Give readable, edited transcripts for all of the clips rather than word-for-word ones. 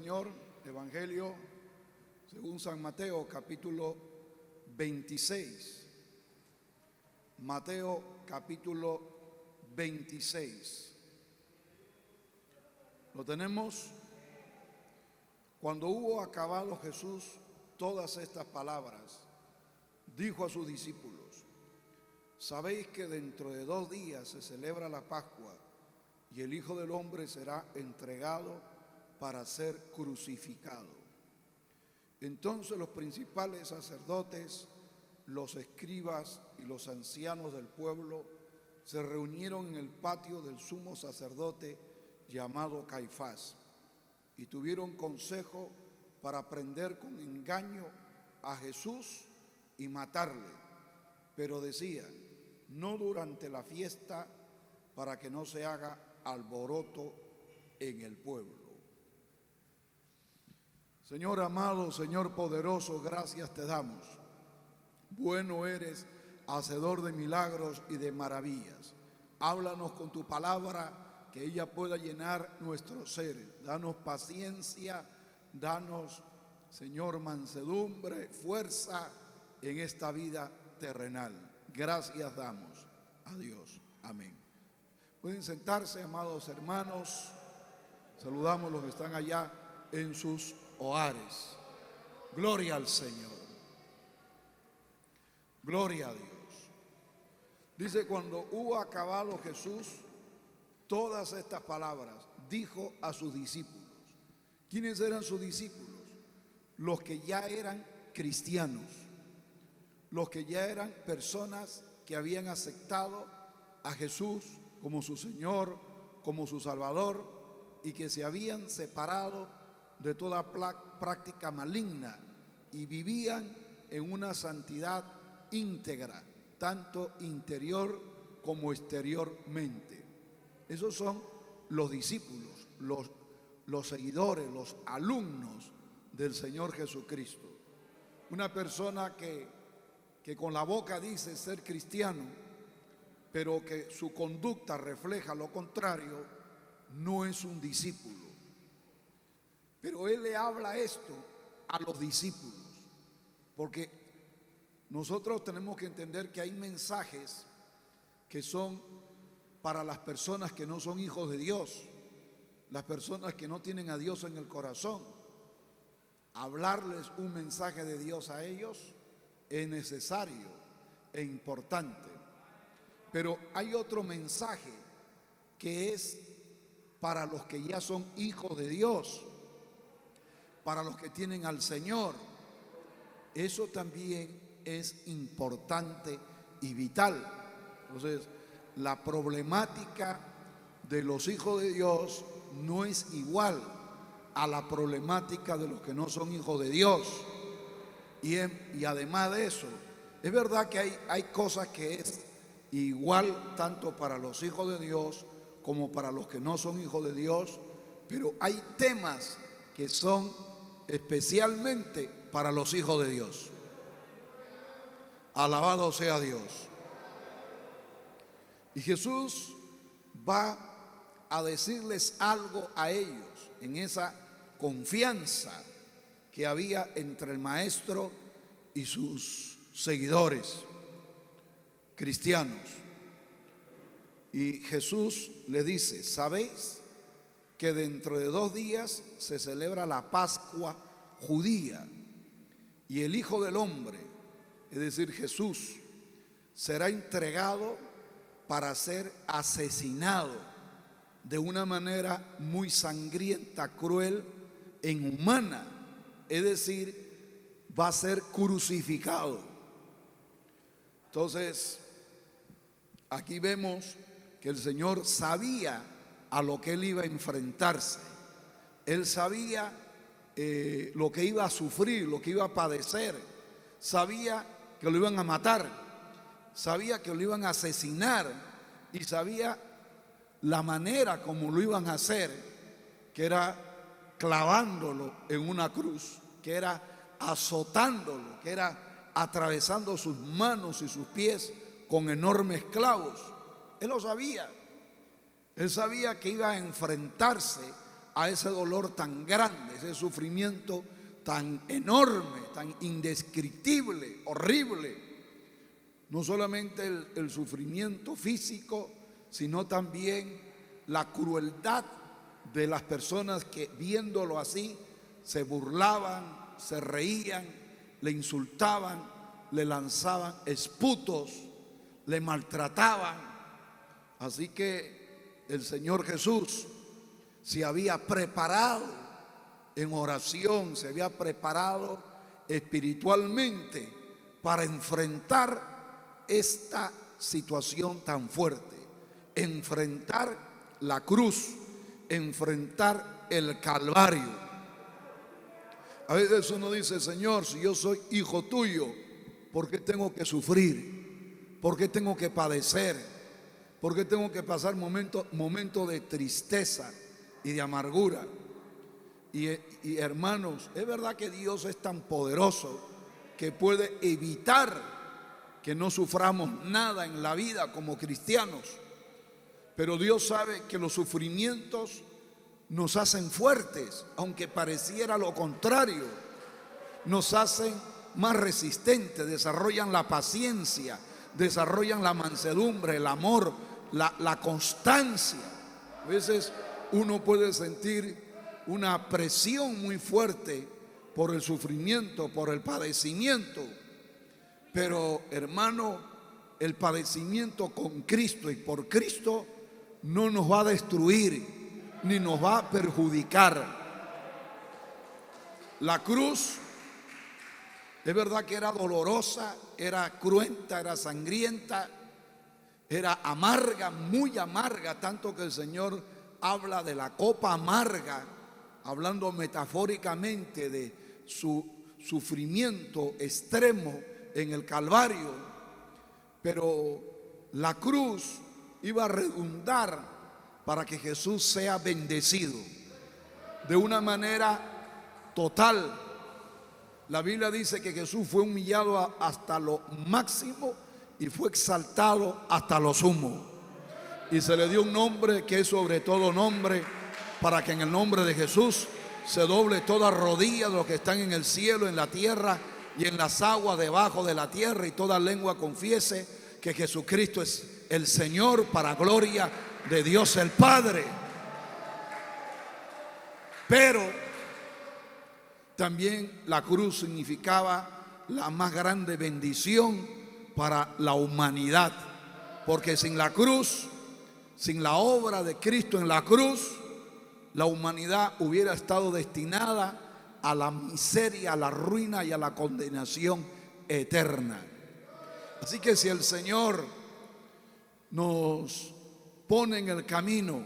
Señor, Evangelio según San Mateo, capítulo 26. Mateo, capítulo 26. Lo tenemos. Cuando hubo acabado Jesús todas estas palabras, dijo a sus discípulos: sabéis que dentro de 2 días se celebra la Pascua y el Hijo del Hombre será entregado para ser crucificado. Entonces los principales sacerdotes, los escribas y los ancianos del pueblo se reunieron en el patio del sumo sacerdote llamado Caifás y tuvieron consejo para prender con engaño a Jesús y matarle, pero decían: no durante la fiesta, para que no se haga alboroto en el pueblo. Señor amado, Señor poderoso, gracias te damos. Bueno eres, hacedor de milagros y de maravillas. Háblanos con tu palabra, que ella pueda llenar nuestro ser. Danos paciencia, danos, Señor, mansedumbre, fuerza en esta vida terrenal. Gracias damos a Dios. Amén. Pueden sentarse, amados hermanos. Saludamos a los que están allá en sus hogares. Gloria al Señor. Gloria a Dios. Dice: cuando hubo acabado Jesús todas estas palabras, dijo a sus discípulos. ¿Quiénes eran sus discípulos? Los que ya eran cristianos, los que ya eran personas que habían aceptado a Jesús como su Señor, como su Salvador, y que se habían separado de toda práctica maligna y vivían en una santidad íntegra, tanto interior como exteriormente. Esos son los discípulos, los seguidores, los alumnos del Señor Jesucristo. Una persona que con la boca dice ser cristiano, pero que su conducta refleja lo contrario, no es un discípulo. Pero él le habla esto a los discípulos, porque nosotros tenemos que entender que hay mensajes que son para las personas que no son hijos de Dios, las personas que no tienen a Dios en el corazón. Hablarles un mensaje de Dios a ellos es necesario e importante. Pero hay otro mensaje que es para los que ya son hijos de Dios, para los que tienen al Señor. Eso también es importante y vital. Entonces, la problemática de los hijos de Dios no es igual a la problemática de los que no son hijos de Dios. Y además de eso, es verdad que hay cosas que es igual tanto para los hijos de Dios como para los que no son hijos de Dios, pero hay temas que son especialmente para los hijos de Dios. Alabado sea Dios. Y Jesús va a decirles algo a ellos en esa confianza que había entre el maestro y sus seguidores cristianos. Y Jesús le dice: ¿sabéis que dentro de 2 días se celebra la Pascua judía? Y el Hijo del Hombre, es decir, Jesús, será entregado para ser asesinado de una manera muy sangrienta, cruel e inhumana. Es decir, va a ser crucificado. Entonces, aquí vemos que el Señor sabía a lo que Él iba a enfrentarse. Él sabía lo que iba a sufrir, lo que iba a padecer. Sabía que lo iban a matar, sabía que lo iban a asesinar y sabía la manera como lo iban a hacer, que era clavándolo en una cruz, que era azotándolo, que era atravesando sus manos y sus pies con enormes clavos. Él lo sabía. Él sabía que iba a enfrentarse a ese dolor tan grande, ese sufrimiento tan enorme, tan indescriptible, horrible. No solamente el sufrimiento físico, sino también la crueldad de las personas que, viéndolo así, se burlaban, se reían, le insultaban, le lanzaban esputos, le maltrataban. Así que el Señor Jesús se había preparado en oración, se había preparado espiritualmente para enfrentar esta situación tan fuerte, enfrentar la cruz, enfrentar el Calvario. A veces uno dice: Señor, si yo soy hijo tuyo, ¿por qué tengo que sufrir? ¿Por qué tengo que padecer? ¿Por qué tengo que pasar momentos de tristeza y de amargura? Y hermanos, es verdad que Dios es tan poderoso que puede evitar que no suframos nada en la vida como cristianos. Pero Dios sabe que los sufrimientos nos hacen fuertes, aunque pareciera lo contrario. Nos hacen más resistentes, desarrollan la paciencia, desarrollan la mansedumbre, el amor, la constancia. A veces uno puede sentir una presión muy fuerte por el sufrimiento, por el padecimiento. Pero hermano, el padecimiento con Cristo y por Cristo no nos va a destruir ni nos va a perjudicar. La cruz es verdad que era dolorosa, era cruenta, era sangrienta, era amarga, muy amarga, tanto que el Señor habla de la copa amarga, hablando metafóricamente de su sufrimiento extremo en el Calvario. Pero la cruz iba a redundar para que Jesús sea bendecido de una manera total. La Biblia dice que Jesús fue humillado hasta lo máximo y fue exaltado hasta lo sumo. Y se le dio un nombre que es sobre todo nombre, para que en el nombre de Jesús se doble toda rodilla de los que están en el cielo, en la tierra y en las aguas debajo de la tierra, y toda lengua confiese que Jesucristo es el Señor, para gloria de Dios el Padre. Pero también la cruz significaba la más grande bendición para la humanidad, porque sin la cruz, sin la obra de Cristo en la cruz, la humanidad hubiera estado destinada a la miseria, a la ruina y a la condenación eterna. Así que si el Señor nos pone en el camino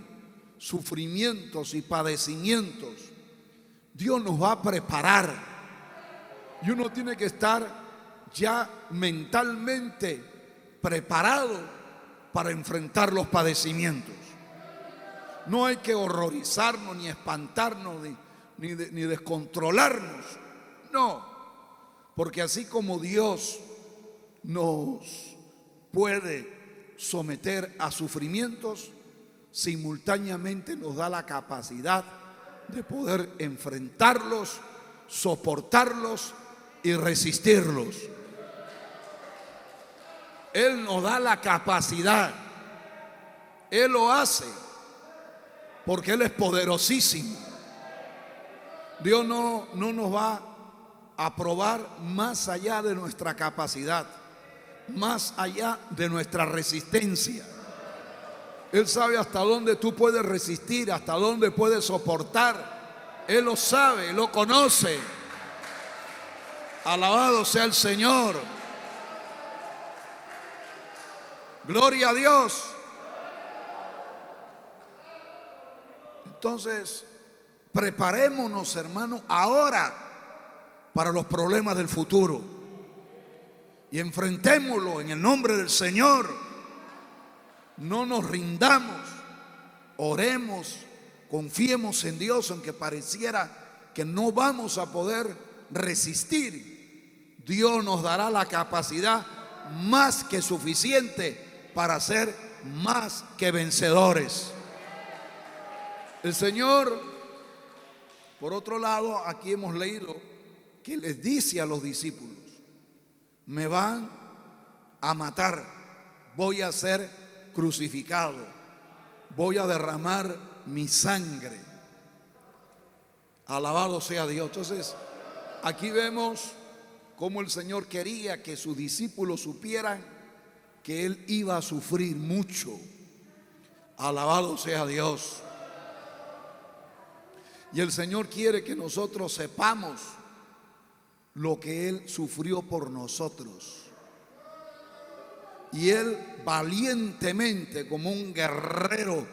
sufrimientos y padecimientos, Dios nos va a preparar, y uno tiene que estar ya mentalmente preparado para enfrentar los padecimientos. No hay que horrorizarnos, ni espantarnos, ni descontrolarnos. No, porque así como Dios nos puede someter a sufrimientos, simultáneamente nos da la capacidad de poder enfrentarlos, soportarlos y resistirlos. Él nos da la capacidad. Él lo hace porque Él es poderosísimo. Dios no nos va a probar más allá de nuestra capacidad, más allá de nuestra resistencia. Él sabe hasta dónde tú puedes resistir, hasta dónde puedes soportar. Él lo sabe, Él lo conoce. Alabado sea el Señor. Gloria a Dios. Entonces, preparémonos, hermanos, ahora para los problemas del futuro, y enfrentémoslo en el nombre del Señor. No nos rindamos, oremos, confiemos en Dios, aunque pareciera que no vamos a poder resistir. Dios nos dará la capacidad más que suficiente para ser más que vencedores. El Señor Por otro lado, aquí hemos leído que les dice a los discípulos: me van a matar, voy a ser crucificado, voy a derramar mi sangre. Alabado sea Dios. Entonces, aquí vemos cómo el Señor quería que sus discípulos supieran que Él iba a sufrir mucho. Alabado sea Dios. Y el Señor quiere que nosotros sepamos lo que Él sufrió por nosotros. Y Él valientemente, como un guerrero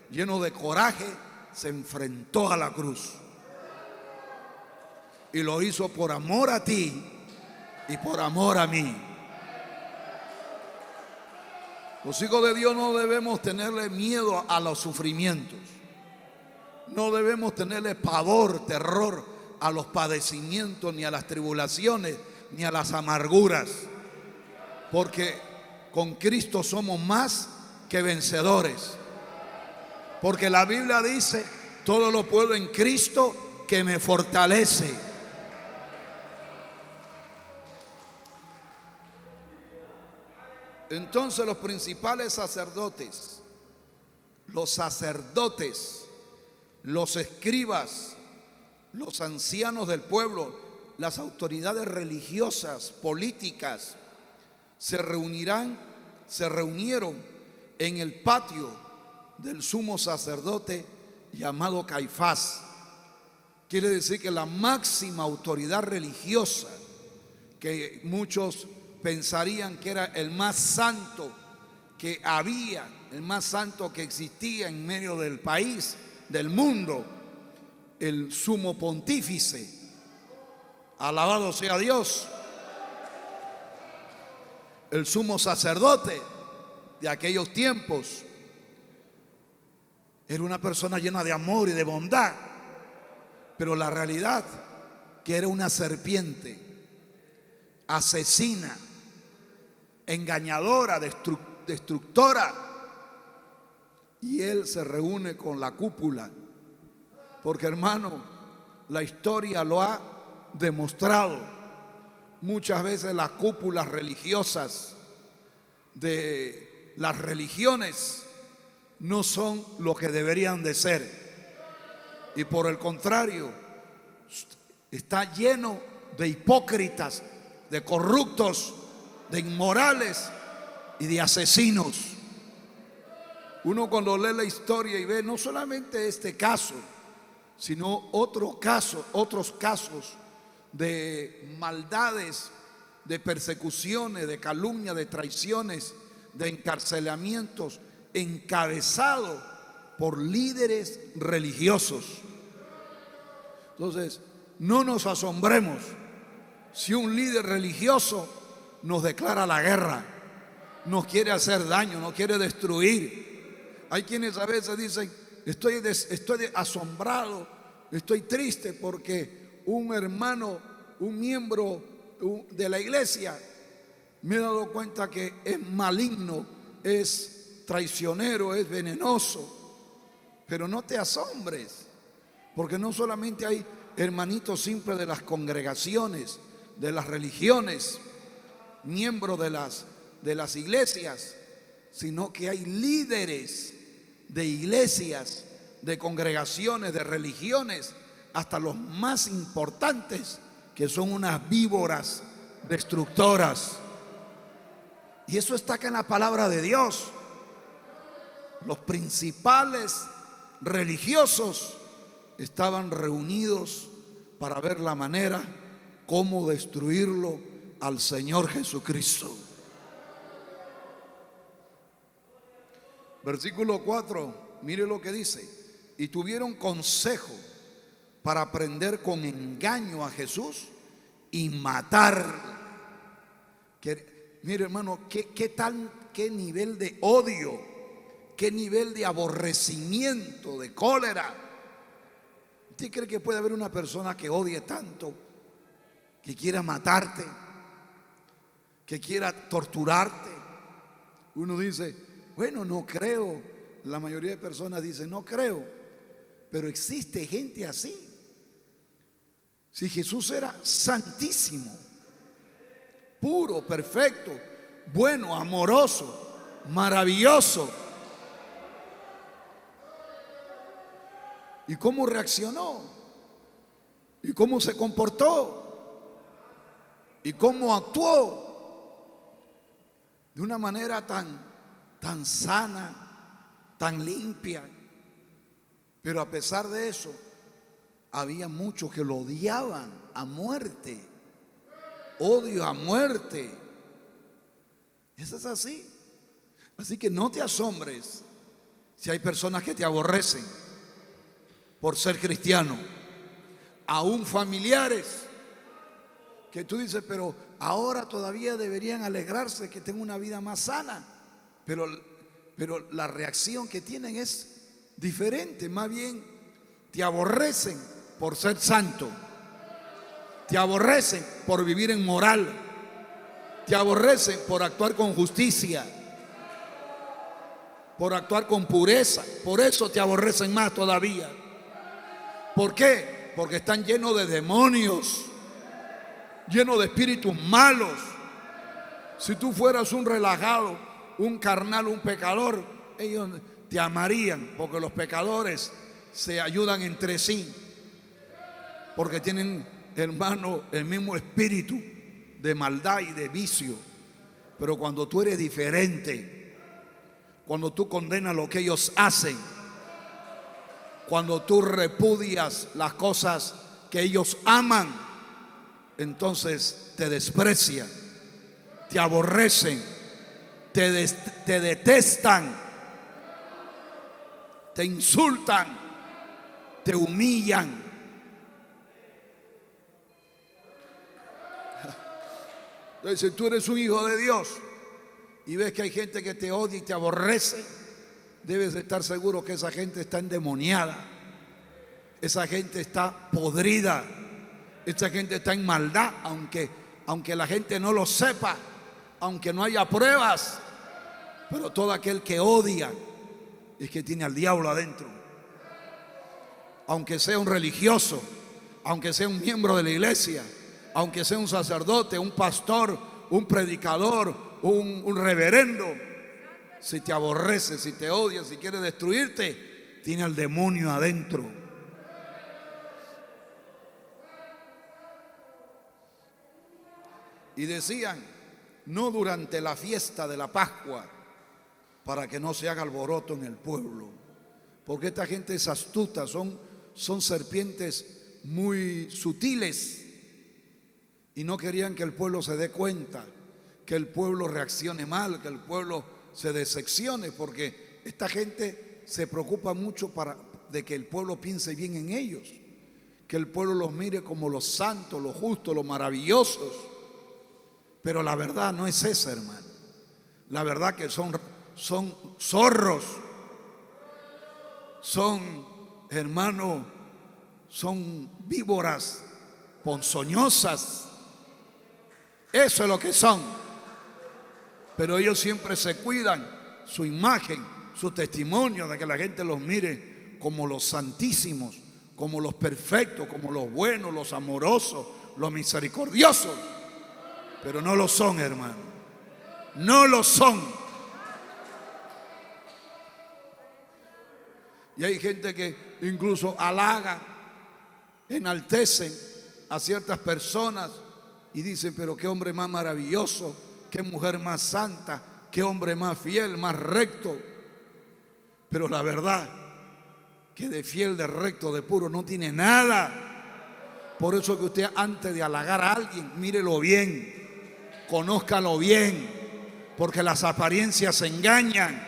lleno de coraje, se enfrentó a la cruz. Y lo hizo por amor a ti y por amor a mí. Los hijos de Dios no debemos tenerle miedo a los sufrimientos. No debemos tenerle pavor, terror a los padecimientos, ni a las tribulaciones, ni a las amarguras. Porque con Cristo somos más que vencedores. Porque la Biblia dice: todo lo puedo en Cristo que me fortalece. Entonces los principales sacerdotes, los escribas, los ancianos del pueblo, las autoridades religiosas, políticas, se reunieron en el patio del sumo sacerdote llamado Caifás. Quiere decir que la máxima autoridad religiosa, que muchos pensarían que era el más santo que había, el más santo que existía en medio del país, del mundo, el sumo pontífice, alabado sea Dios, el sumo sacerdote de aquellos tiempos, era una persona llena de amor y de bondad, pero la realidad que era una serpiente asesina, engañadora, destructora. Y él se reúne con la cúpula, porque, hermano, la historia lo ha demostrado. Muchas veces las cúpulas religiosas de las religiones no son lo que deberían de ser, y por el contrario está lleno de hipócritas, de corruptos, de inmorales y de asesinos. Uno, cuando lee la historia y ve no solamente este caso, sino otros casos de maldades, de persecuciones, de calumnias, de traiciones, de encarcelamientos, encabezados por líderes religiosos. Entonces, no nos asombremos si un líder religioso nos declara la guerra, nos quiere hacer daño, nos quiere destruir. Hay quienes a veces dicen: estoy asombrado, estoy triste porque un hermano, un miembro de la iglesia, me he dado cuenta que es maligno, es traicionero, es venenoso. Pero no te asombres, porque no solamente hay hermanitos simples de las congregaciones, de las religiones, miembros de las iglesias, sino que hay líderes de iglesias, de congregaciones, de religiones, hasta los más importantes, que son unas víboras destructoras. Y eso está acá en la palabra de Dios. Los principales religiosos estaban reunidos para ver la manera cómo destruirlo al Señor Jesucristo. Versículo 4, mire lo que dice: y tuvieron consejo para prender con engaño a Jesús y matarlo. Mire, hermano, qué nivel de odio, qué nivel de aborrecimiento, de cólera. ¿Usted cree que puede haber una persona que odie tanto, que quiera matarte, que quiera torturarte? Uno dice: bueno, no creo. La mayoría de personas dicen: no creo. Pero existe gente así. Si Jesús era santísimo, puro, perfecto, bueno, amoroso, maravilloso. ¿Y cómo reaccionó? ¿Y cómo se comportó? ¿Y cómo actuó? De una manera tan sana, tan limpia. Pero a pesar de eso, había muchos que lo odiaban a muerte. Odio a muerte. Eso es así. Así que no te asombres si hay personas que te aborrecen por ser cristiano, aún familiares que tú dices, pero ahora todavía deberían alegrarse que tengo una vida más sana, pero la reacción que tienen es diferente. Más bien te aborrecen por ser santo, te aborrecen por vivir en moral, te aborrecen por actuar con justicia, por actuar con pureza. Por eso te aborrecen más todavía. ¿Por qué? Porque están llenos de demonios, llenos de espíritus malos. Si tú fueras un relajado, un carnal, un pecador, ellos te amarían, porque los pecadores se ayudan entre sí, porque tienen, hermano, el mismo espíritu de maldad y de vicio. Pero cuando tú eres diferente, cuando tú condenas lo que ellos hacen, cuando tú repudias las cosas que ellos aman, entonces te desprecian, te aborrecen, te detestan, te insultan, te humillan. Entonces, si tú eres un hijo de Dios y ves que hay gente que te odia y te aborrece, debes de estar seguro que esa gente está endemoniada, esa gente está podrida, esa gente está en maldad, aunque la gente no lo sepa, aunque no haya pruebas. Pero todo aquel que odia es que tiene al diablo adentro. Aunque sea un religioso, aunque sea un miembro de la iglesia, aunque sea un sacerdote, un pastor, un predicador, un reverendo, si te aborrece, si te odia, si quiere destruirte, tiene al demonio adentro. Y decían, no durante la fiesta de la Pascua, para que no se haga alboroto en el pueblo, porque esta gente es astuta, son serpientes muy sutiles, y no querían que el pueblo se dé cuenta, que el pueblo reaccione mal, que el pueblo se decepcione, porque esta gente se preocupa mucho de que el pueblo piense bien en ellos, que el pueblo los mire como los santos, los justos, los maravillosos. Pero la verdad no es esa, hermano. La verdad que son zorros, son, hermano, son víboras ponzoñosas. Eso es lo que son. Pero ellos siempre se cuidan su imagen, su testimonio, de que la gente los mire como los santísimos, como los perfectos, como los buenos, los amorosos, los misericordiosos. Pero no lo son, hermano. No lo son. Y hay gente que incluso halaga, enaltecen a ciertas personas y dicen, pero qué hombre más maravilloso, qué mujer más santa, qué hombre más fiel, más recto. Pero la verdad que de fiel, de recto, de puro no tiene nada. Por eso que usted, antes de halagar a alguien, mírelo bien, conózcalo bien, porque las apariencias engañan.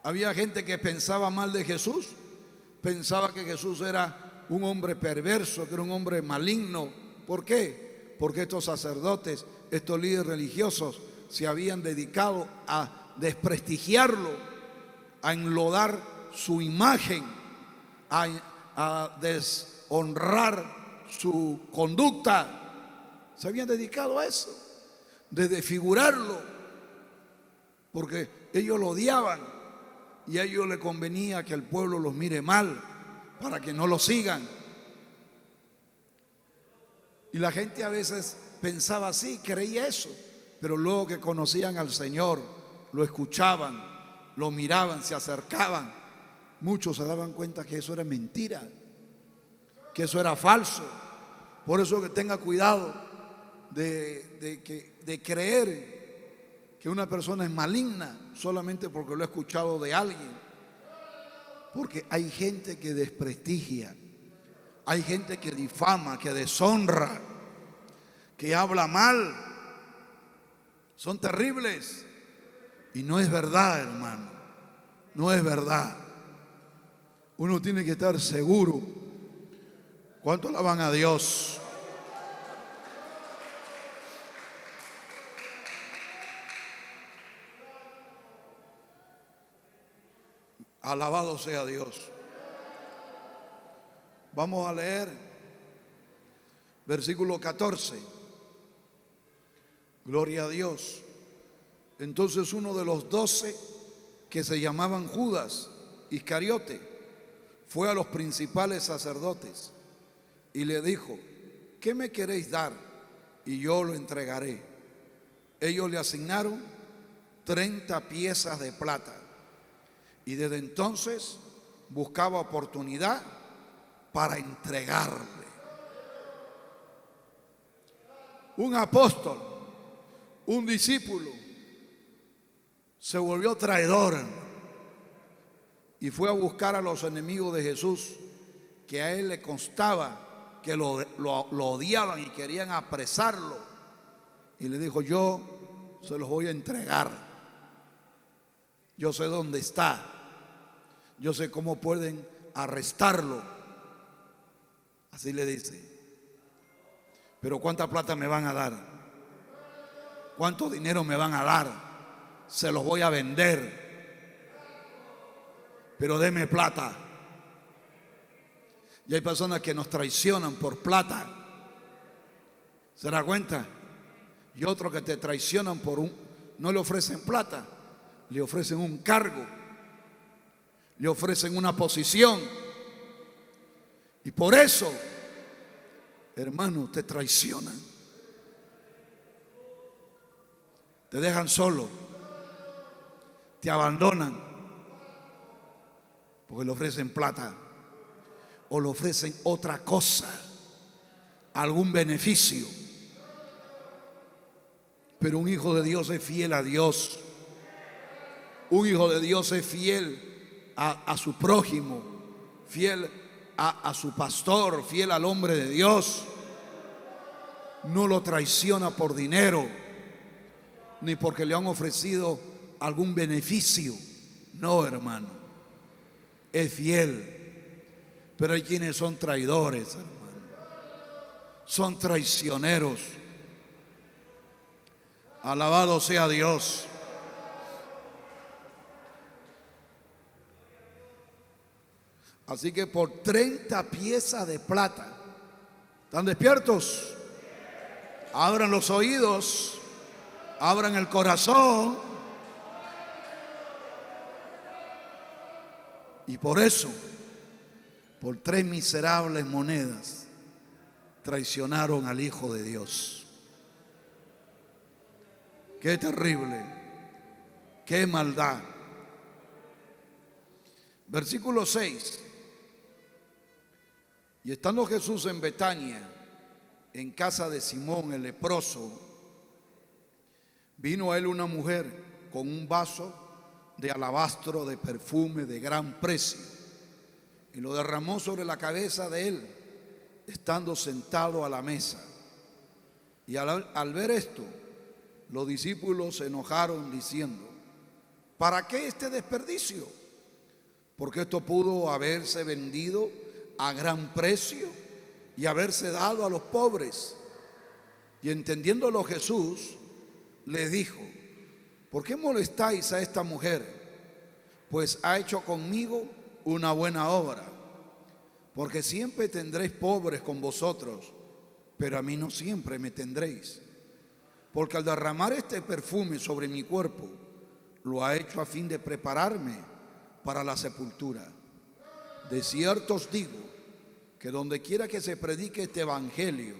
Había gente que pensaba mal de Jesús, pensaba que Jesús era un hombre perverso, que era un hombre maligno. ¿Por qué? Porque estos sacerdotes, estos líderes religiosos se habían dedicado a desprestigiarlo, a enlodar su imagen, a deshonrar su conducta. Se habían dedicado a eso, de desfigurarlo, porque ellos lo odiaban. y a ellos les convenía que el pueblo los mire mal para que no los sigan. Y la gente a veces pensaba así, creía eso, pero luego que conocían al Señor, lo escuchaban, lo miraban, se acercaban, muchos se daban cuenta que eso era mentira, que eso era falso. Por eso que tenga cuidado de creer que una persona es maligna solamente porque lo ha escuchado de alguien. Porque hay gente que desprestigia, hay gente que difama, que deshonra, que habla mal. Son terribles. Y no es verdad, hermano. No es verdad. Uno tiene que estar seguro. ¿Cuánto alaban a Dios? Alabado sea Dios. Vamos a leer versículo 14. Gloria a Dios. Entonces uno de los 12, que se llamaban Judas Iscariote, fue a los principales sacerdotes y le dijo: ¿qué me queréis dar? Y yo lo entregaré. Ellos le asignaron 30 piezas de plata. Y desde entonces buscaba oportunidad para entregarle. Un apóstol, un discípulo, se volvió traidor y fue a buscar a los enemigos de Jesús, que a él le constaba que lo odiaban y querían apresarlo. Y le dijo: yo se los voy a entregar. Yo sé dónde está. Yo sé cómo pueden arrestarlo. Así le dice. Pero ¿cuánta plata me van a dar? ¿Cuánto dinero me van a dar? Se los voy a vender. Pero deme plata. Y hay personas que nos traicionan por plata. ¿Se da cuenta? Y otros que te traicionan no le ofrecen plata, le ofrecen un cargo, le ofrecen una posición. Y por eso, hermano, te traicionan. Te dejan solo, te abandonan, porque le ofrecen plata o le ofrecen otra cosa, algún beneficio. Pero un hijo de Dios es fiel a Dios. Un hijo de Dios es fiel a su prójimo, fiel a su pastor, fiel al hombre de Dios. No lo traiciona por dinero, ni porque le han ofrecido algún beneficio. No, hermano, es fiel. Pero hay quienes son traidores, hermano. Son traicioneros. Alabado sea Dios. Así que por 30 piezas de plata, ¿están despiertos? Abran los oídos, abran el corazón. Y por eso, por 3 miserables monedas, traicionaron al Hijo de Dios. Qué terrible, qué maldad. Versículo 6. Y estando Jesús en Betania, en casa de Simón el leproso, vino a él una mujer con un vaso de alabastro de perfume de gran precio, y lo derramó sobre la cabeza de él, estando sentado a la mesa. Y al ver esto, los discípulos se enojaron diciendo: ¿para qué este desperdicio? Porque esto pudo haberse vendido a gran precio y haberse dado a los pobres. Y entendiéndolo Jesús les dijo: ¿por qué molestáis a esta mujer? Pues ha hecho conmigo una buena obra. Porque siempre tendréis pobres con vosotros, pero a mí no siempre me tendréis. Porque al derramar este perfume sobre mi cuerpo, lo ha hecho a fin de prepararme para la sepultura. De cierto os digo que donde quiera que se predique este evangelio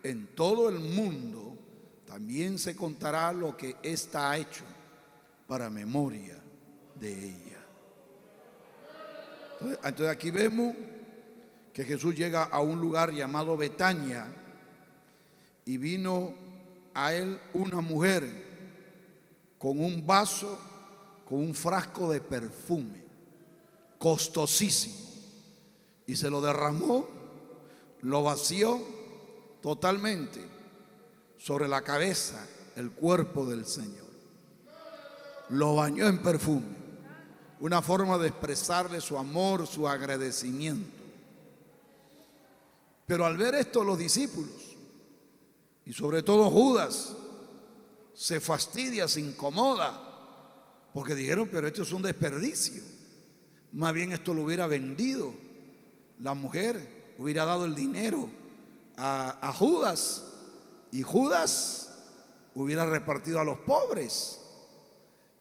en todo el mundo, también se contará lo que ésta ha hecho para memoria de ella. Entonces aquí vemos que Jesús llega a un lugar llamado Betania y vino a él una mujer con un vaso, con un frasco de perfume costosísimo, y se lo derramó, lo vació totalmente sobre la cabeza, el cuerpo del Señor. Lo bañó en perfume, una forma de expresarle su amor, su agradecimiento. Pero al ver esto los discípulos, y sobre todo Judas, se fastidia, se incomoda, porque dijeron, pero esto es un desperdicio. Más bien esto lo hubiera vendido. La mujer hubiera dado el dinero a Judas, y Judas hubiera repartido a los pobres.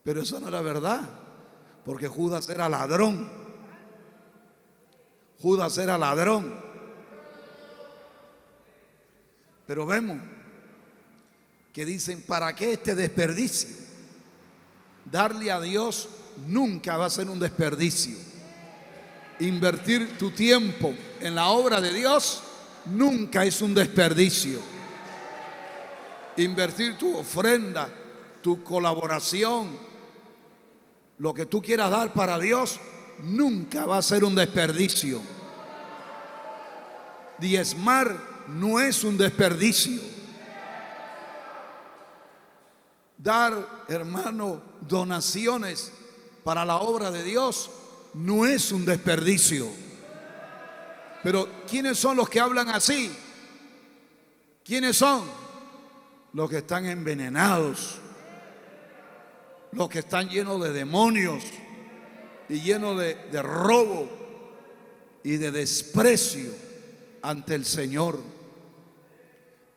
Pero eso no era verdad, porque Judas era ladrón. Judas era ladrón. Pero vemos que dicen, ¿para qué este desperdicio? Darle a Dios nunca va a ser un desperdicio. Invertir tu tiempo en la obra de Dios nunca es un desperdicio. Invertir tu ofrenda, tu colaboración, lo que tú quieras dar para Dios, nunca va a ser un desperdicio. Diezmar no es un desperdicio. Dar, hermano, donaciones para la obra de Dios no es un desperdicio. Pero ¿quiénes son los que hablan así? ¿Quiénes son? Los que están envenenados, los que están llenos de demonios y llenos de robo y de desprecio ante el Señor.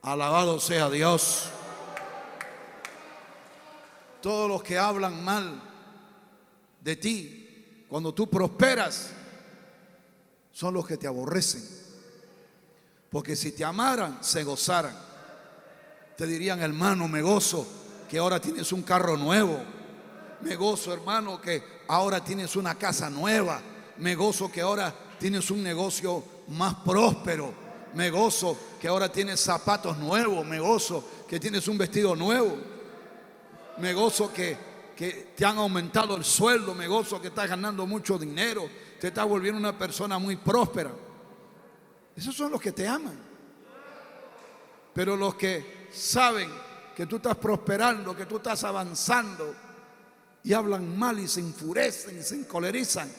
Alabado sea Dios. Todos los que hablan mal de ti cuando tú prosperas son los que te aborrecen, porque si te amaran se gozaran. Te dirían, hermano, me gozo que ahora tienes un carro nuevo. Me gozo, hermano, que ahora tienes una casa nueva. Me gozo que ahora tienes un negocio más próspero. Me gozo que ahora tienes zapatos nuevos. Me gozo que tienes un vestido nuevo. Me gozo que te han aumentado el sueldo. Me gozo que estás ganando mucho dinero. Te estás volviendo una persona muy próspera. Esos son los que te aman. Pero los que saben que tú estás prosperando, que tú estás avanzando, y hablan mal y se enfurecen y se encolerizan,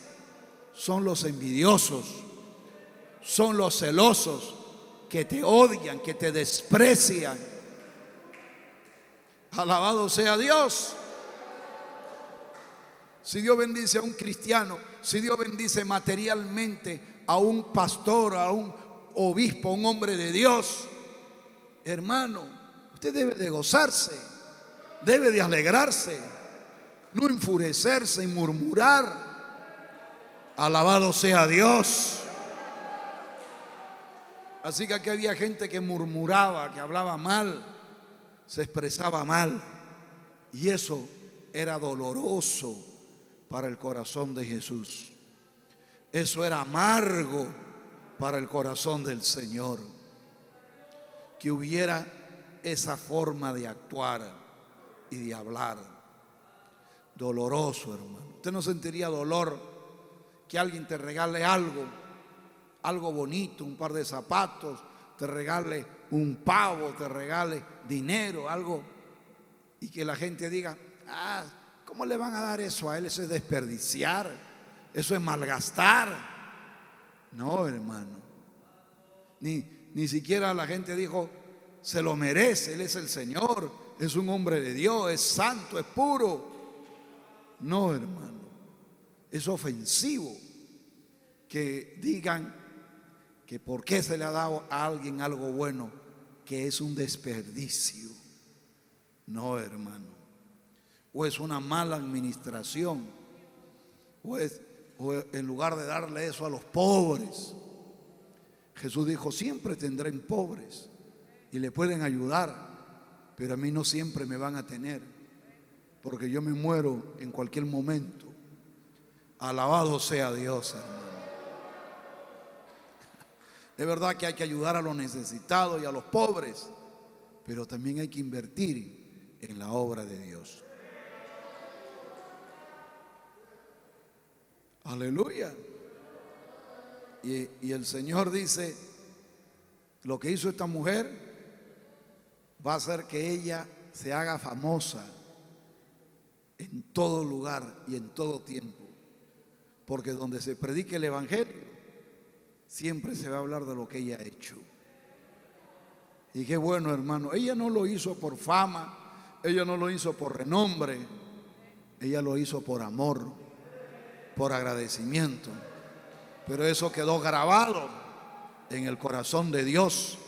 son los envidiosos, son los celosos, que te odian, que te desprecian. Alabado sea Dios. Si Dios bendice a un cristiano, si Dios bendice materialmente a un pastor, a un obispo, a un hombre de Dios, hermano, usted debe de gozarse, debe de alegrarse, no enfurecerse y murmurar. Alabado sea Dios. Así que aquí había gente que murmuraba, que hablaba mal, se expresaba mal, y eso era doloroso para el corazón de Jesús. Eso era amargo para el corazón del Señor, que hubiera esa forma de actuar y de hablar. Doloroso, hermano. Usted no sentiría dolor que alguien te regale algo bonito, un par de zapatos, te regale un pavo, te regale dinero, algo, y que la gente diga, ¿cómo le van a dar eso a él? Eso es desperdiciar, eso es malgastar. No, hermano. Ni siquiera la gente dijo, se lo merece, él es el Señor, es un hombre de Dios, es santo, es puro. No, hermano. Es ofensivo que digan que por qué se le ha dado a alguien algo bueno, que es un desperdicio. No, hermano. O es una mala administración, o en lugar de darle eso a los pobres. Jesús dijo, siempre tendrán pobres y le pueden ayudar, pero a mí no siempre me van a tener, porque yo me muero en cualquier momento. Alabado sea Dios, hermano. Es verdad que hay que ayudar a los necesitados y a los pobres, pero también hay que invertir en la obra de Dios. Aleluya. Y el Señor dice, lo que hizo esta mujer va a hacer que ella se haga famosa en todo lugar y en todo tiempo, porque donde se predique el Evangelio siempre se va a hablar de lo que ella ha hecho. Y qué bueno, hermano, ella no lo hizo por fama, ella no lo hizo por renombre, ella lo hizo por amor, por agradecimiento. Pero eso quedó grabado en el corazón de Dios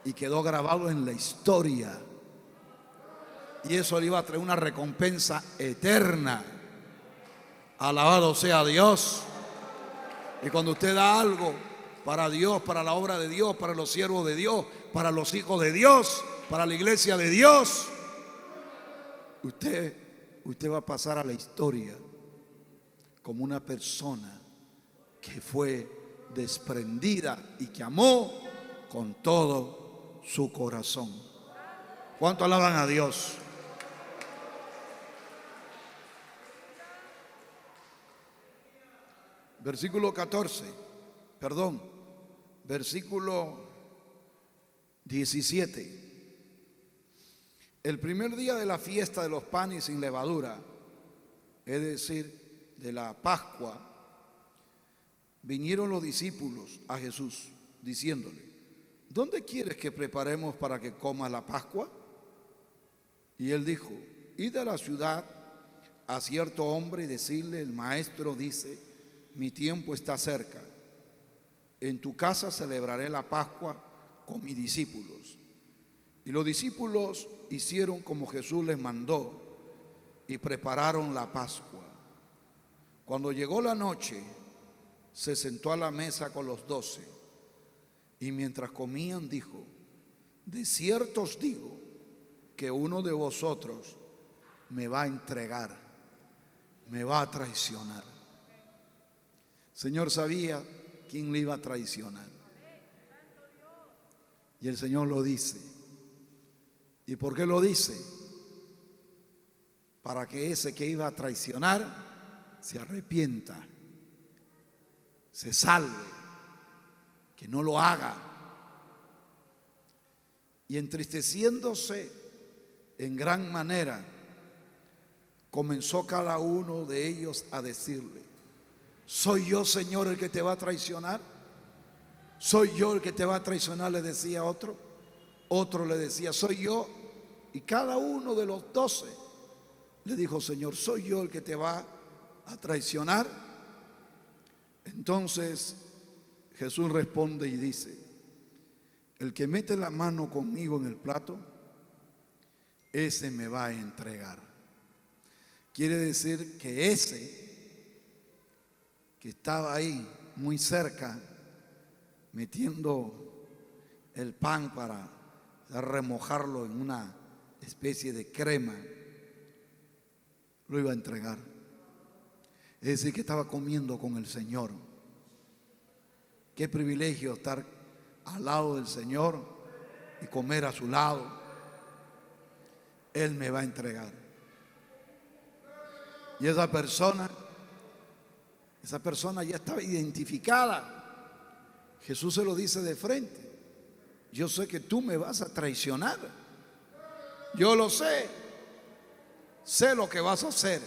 y quedó grabado en la historia. Y eso le iba a traer una recompensa eterna. Alabado sea Dios. Y cuando usted da algo para Dios, para la obra de Dios, para los siervos de Dios, para los hijos de Dios, para la iglesia de Dios, usted va a pasar a la historia como una persona que fue desprendida y que amó con todo su corazón. ¿Cuánto alaban a Dios? Versículo 17. El primer día de la fiesta de los panes sin levadura, es decir, de la Pascua, vinieron los discípulos a Jesús diciéndole, ¿dónde quieres que preparemos para que coma la Pascua? Y él dijo, id a la ciudad a cierto hombre y decirle, el maestro dice, mi tiempo está cerca. En tu casa celebraré la Pascua con mis discípulos. Y los discípulos hicieron como Jesús les mandó y prepararon la Pascua. Cuando llegó la noche, se sentó a la mesa con los 12 y mientras comían dijo, de cierto os digo que uno de vosotros me va a entregar, me va a traicionar. El Señor sabía quién le iba a traicionar. Y el Señor lo dice. ¿Y por qué lo dice? Para que ese que iba a traicionar se arrepienta, se salve, que no lo haga. Y entristeciéndose en gran manera, comenzó cada uno de ellos a decirle, ¿soy yo, Señor, el que te va a traicionar? ¿Soy yo el que te va a traicionar?, le decía otro. Otro le decía, soy yo. Y cada uno de los 12 le dijo, Señor, ¿soy yo el que te va a traicionar? Entonces Jesús responde y dice, el que mete la mano conmigo en el plato, ese me va a entregar. Quiere decir que ese que estaba ahí muy cerca metiendo el pan para remojarlo en una especie de crema, lo iba a entregar. Es decir, que estaba comiendo con el Señor. Qué privilegio estar al lado del Señor y comer a su lado. Él me va a entregar. Y esa persona ya estaba identificada. Jesús se lo dice de frente. Yo sé que tú me vas a traicionar. Yo lo sé. Sé lo que vas a hacer.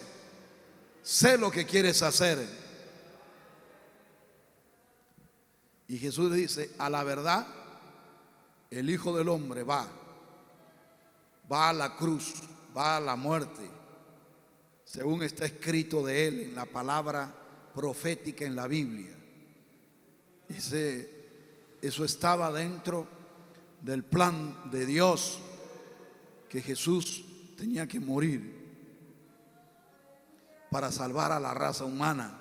Sé lo que quieres hacer. Y Jesús le dice, a la verdad, el Hijo del Hombre va a la cruz, va a la muerte, según está escrito de él en la palabra profética en la Biblia. Eso estaba dentro del plan de Dios, que Jesús tenía que morir. para salvar a la raza humana.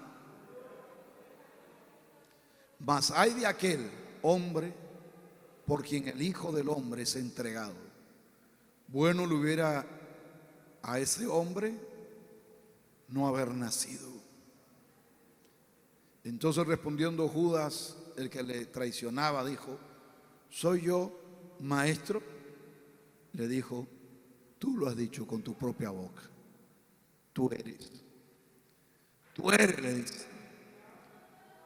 Mas hay de aquel hombre por quien el Hijo del Hombre es entregado. Bueno le hubiera a ese hombre no haber nacido. Entonces respondiendo Judas, el que le traicionaba, dijo: ¿soy yo, maestro? Le dijo: tú lo has dicho con tu propia boca. Tú eres, le dice,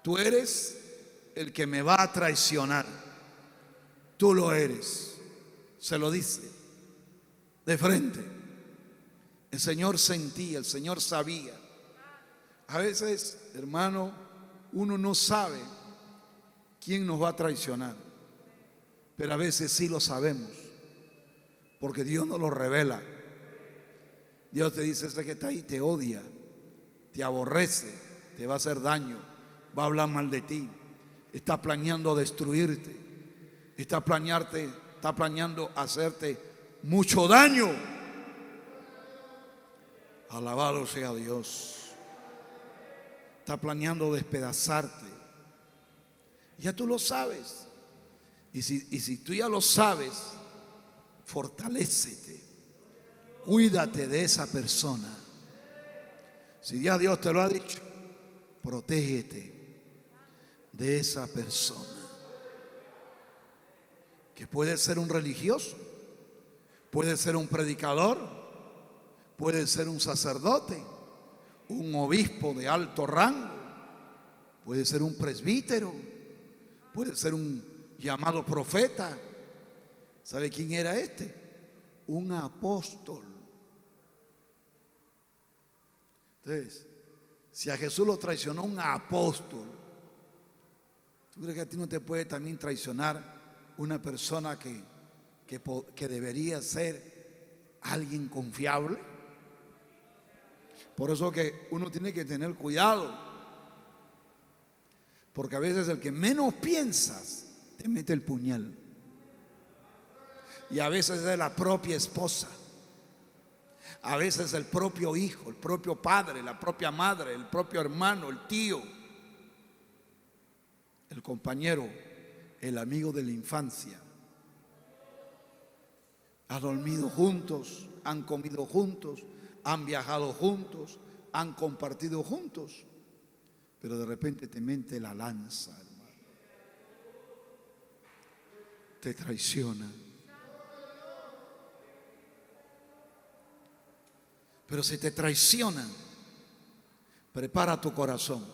tú eres el que me va a traicionar. Tú lo eres. Se lo dice de frente. El Señor sentía, el Señor sabía. A veces, hermano, uno no sabe quién nos va a traicionar, pero a veces sí lo sabemos, porque Dios nos lo revela. Dios te dice: ese que está ahí te odia, te aborrece, te va a hacer daño, va a hablar mal de ti, está planeando destruirte, está planeando hacerte mucho daño. Alabado sea Dios. Está planeando despedazarte. Ya tú lo sabes. Y si tú ya lo sabes, fortalécete. Cuídate de esa persona. Si ya Dios te lo ha dicho, protégete de esa persona. Que puede ser un religioso, puede ser un predicador, puede ser un sacerdote, un obispo de alto rango, puede ser un presbítero, puede ser un llamado profeta. ¿Sabe quién era este? Un apóstol. Entonces, si a Jesús lo traicionó un apóstol, ¿tú crees que a ti no te puede también traicionar una persona que debería ser alguien confiable? Por eso que uno tiene que tener cuidado, porque a veces el que menos piensas te mete el puñal, y a veces es la propia esposa, a veces el propio hijo, el propio padre, la propia madre, el propio hermano, el tío, el compañero, el amigo de la infancia. Han dormido juntos, han comido juntos, han viajado juntos, han compartido juntos, pero de repente te mete la lanza, hermano. Te traiciona. Pero si te traicionan, prepara tu corazón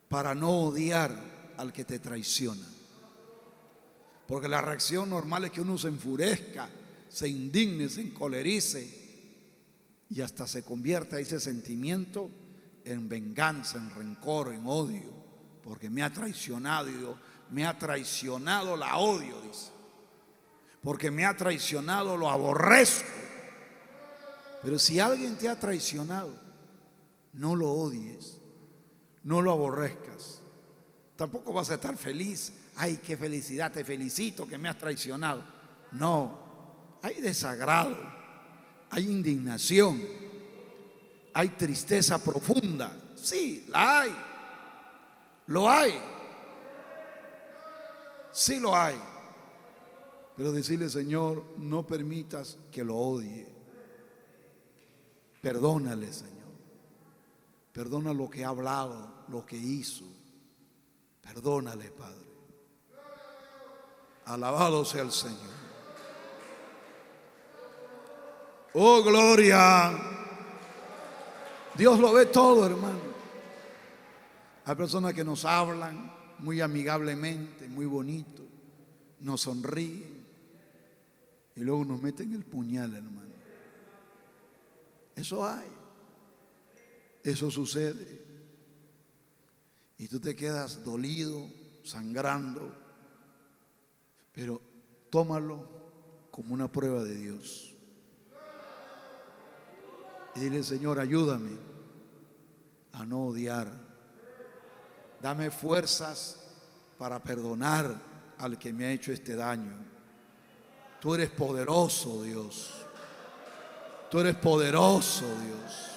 para no odiar al que te traiciona. Porque la reacción normal es que uno se enfurezca, se indigne, se encolerice y hasta se convierta ese sentimiento en venganza, en rencor, en odio. Porque me ha traicionado, me ha traicionado, la odio, dice. Porque me ha traicionado, lo aborrezco. Pero si alguien te ha traicionado, no lo odies, no lo aborrezcas. Tampoco vas a estar feliz. Ay, qué felicidad, te felicito que me has traicionado. No, hay desagrado, hay indignación, hay tristeza profunda. Sí, la hay, lo hay, sí lo hay. Pero decirle: Señor, no permitas que lo odie. Perdónale, Señor. Perdona lo que ha hablado, lo que hizo. Perdónale, Padre. Alabado sea el Señor. Oh, gloria. Dios lo ve todo, hermano. Hay personas que nos hablan muy amigablemente, muy bonito, nos sonríen y luego nos meten el puñal, hermano. Eso hay. Eso sucede. Y tú te quedas dolido, sangrando, pero tómalo como una prueba de Dios. Y dile: Señor, ayúdame a no odiar. Dame fuerzas para perdonar al que me ha hecho este daño. Tú eres poderoso, Dios. Tú eres poderoso, Dios.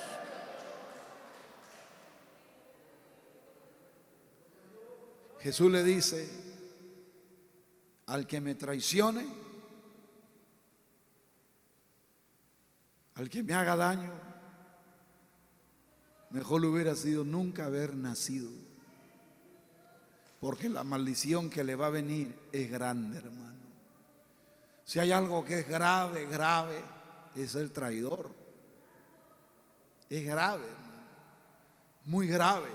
Jesús le dice: al que me traicione, al que me haga daño, mejor le hubiera sido nunca haber nacido, porque la maldición que le va a venir es grande, hermano. Si hay algo que es grave, grave, es el traidor. Es grave, hermano, muy grave.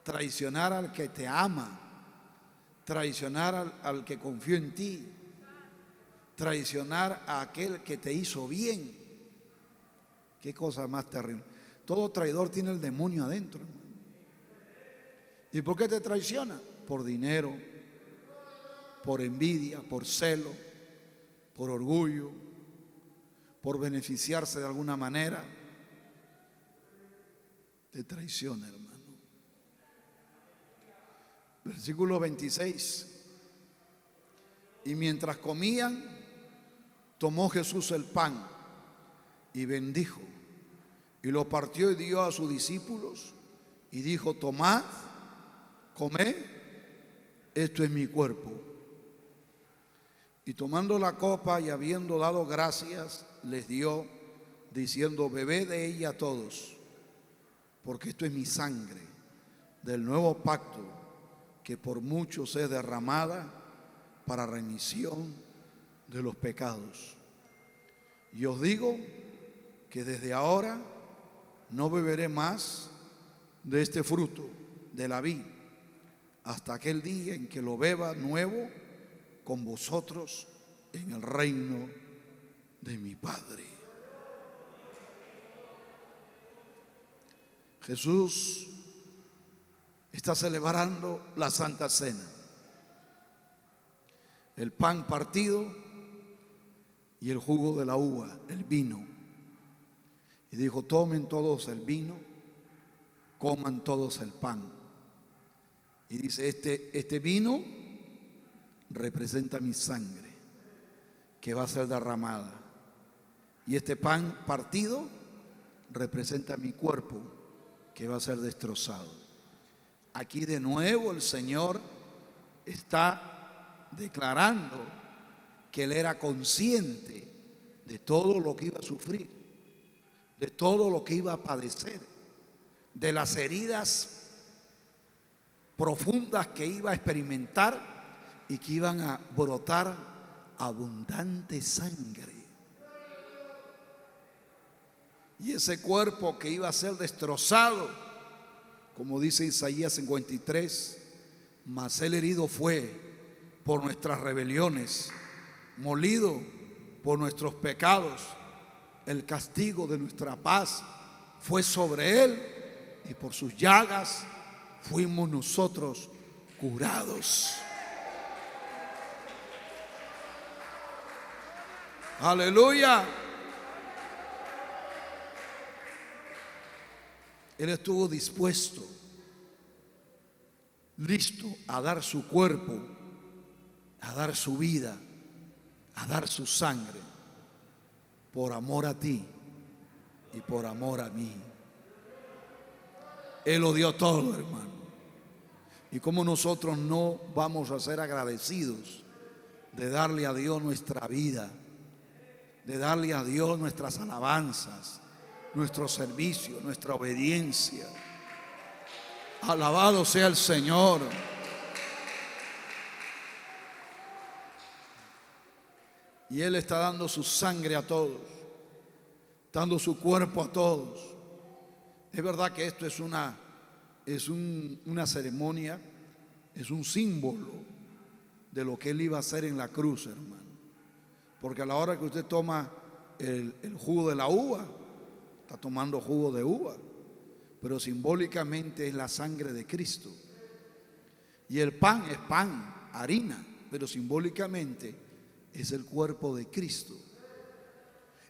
Traicionar al que te ama, traicionar al que confió en ti, traicionar a aquel que te hizo bien. Qué cosa más terrible. Todo traidor tiene el demonio adentro, hermano. ¿Y por qué te traiciona? Por dinero, por envidia, por celo, por orgullo, por beneficiarse de alguna manera. Te traiciona, hermano. Versículo 26. Y mientras comían, tomó Jesús el pan y bendijo, y lo partió y dio a sus discípulos, y dijo: tomad, comed, esto es mi cuerpo. Y tomando la copa y habiendo dado gracias, les dio, diciendo: bebed de ella todos, porque esto es mi sangre del nuevo pacto, que por muchos es derramada para remisión de los pecados. Y os digo que desde ahora no beberé más de este fruto de la vid, hasta aquel día en que lo beba nuevo con vosotros en el reino de mi Padre. Jesús está celebrando la Santa Cena. El pan partido y el jugo de la uva, el vino. Y dijo: tomen todos el vino, coman todos el pan. Y dice: este vino representa mi sangre, que va a ser derramada. Y este pan partido representa mi cuerpo, que va a ser destrozado. Aquí de nuevo el Señor está declarando que Él era consciente de todo lo que iba a sufrir, de todo lo que iba a padecer, de las heridas profundas que iba a experimentar y que iban a brotar abundante sangre. Y ese cuerpo que iba a ser destrozado, como dice Isaías 53, mas Él herido fue por nuestras rebeliones, molido por nuestros pecados. El castigo de nuestra paz fue sobre Él, y por sus llagas fuimos nosotros curados. Aleluya. Él estuvo dispuesto, listo a dar su cuerpo, a dar su vida, a dar su sangre, por amor a ti y por amor a mí. Él lo dio todo, hermano. Y como nosotros no vamos a ser agradecidos de darle a Dios nuestra vida, de darle a Dios nuestras alabanzas, nuestro servicio, nuestra obediencia. Alabado sea el Señor. Y Él está dando su sangre a todos, dando su cuerpo a todos. Es verdad que esto es una ceremonia, es un símbolo de lo que Él iba a hacer en la cruz, hermano. Porque a la hora que usted toma el jugo de la uva, está tomando jugo de uva, pero simbólicamente es la sangre de Cristo. Y el pan es pan, harina, pero simbólicamente es el cuerpo de Cristo.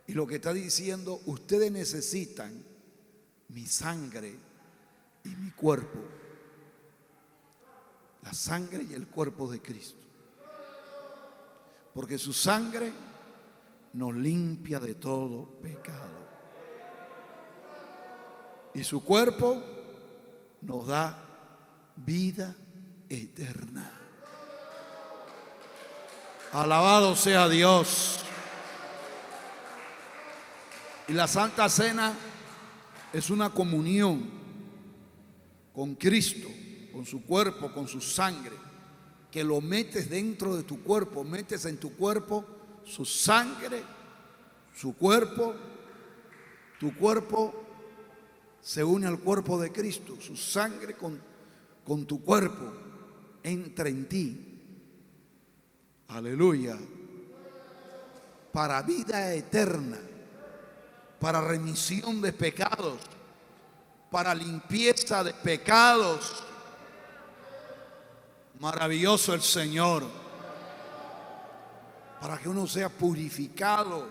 Y lo que está diciendo: ustedes necesitan mi sangre y mi cuerpo, la sangre y el cuerpo de Cristo, porque su sangre nos limpia de todo pecado. Y su cuerpo nos da vida eterna. Alabado sea Dios. Y la Santa Cena es una comunión con Cristo, con su cuerpo, con su sangre, que lo metes dentro de tu cuerpo, metes en tu cuerpo su sangre, su cuerpo, tu cuerpo se une al cuerpo de Cristo, su sangre con tu cuerpo entra en ti. Aleluya. Para vida eterna, para remisión de pecados, para limpieza de pecados. Maravilloso el Señor. Para que uno sea purificado,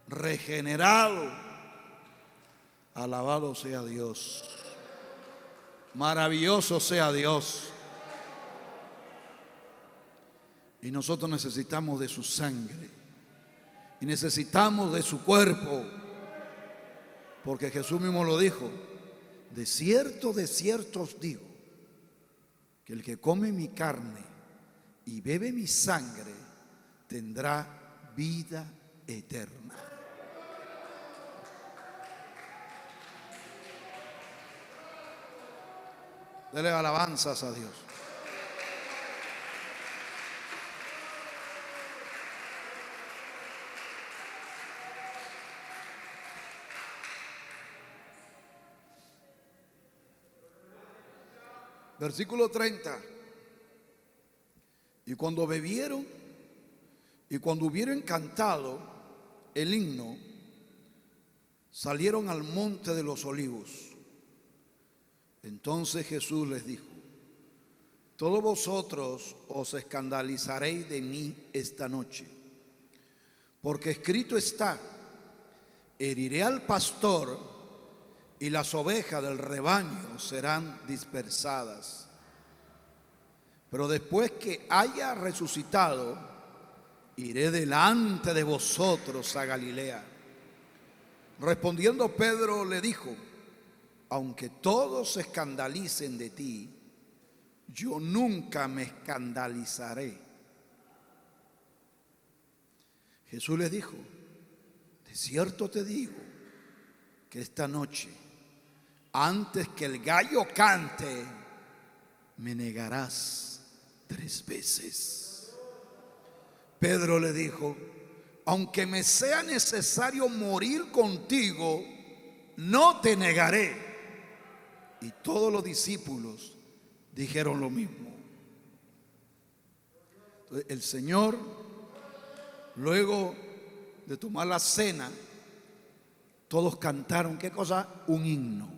regenerado. Alabado sea Dios. Maravilloso sea Dios. Y nosotros necesitamos de su sangre. Y necesitamos de su cuerpo. Porque Jesús mismo lo dijo. De cierto os digo, que el que come mi carne y bebe mi sangre tendrá vida eterna. Dele alabanzas a Dios. Versículo 30. Y cuando bebieron y cuando hubieron cantado el himno, salieron al monte de los olivos. Entonces Jesús les dijo: todos vosotros os escandalizaréis de mí esta noche, porque escrito está: heriré al pastor y las ovejas del rebaño serán dispersadas. Pero después que haya resucitado, iré delante de vosotros a Galilea. Respondiendo Pedro le dijo: aunque todos se escandalicen de ti, yo nunca me escandalizaré. Jesús les dijo: de cierto te digo que esta noche, antes que el gallo cante, me negarás 3 veces. Pedro le dijo: aunque me sea necesario morir contigo, no te negaré. Y todos los discípulos dijeron lo mismo. Entonces, el Señor, luego de tomar la cena, todos cantaron, ¿qué cosa? Un himno.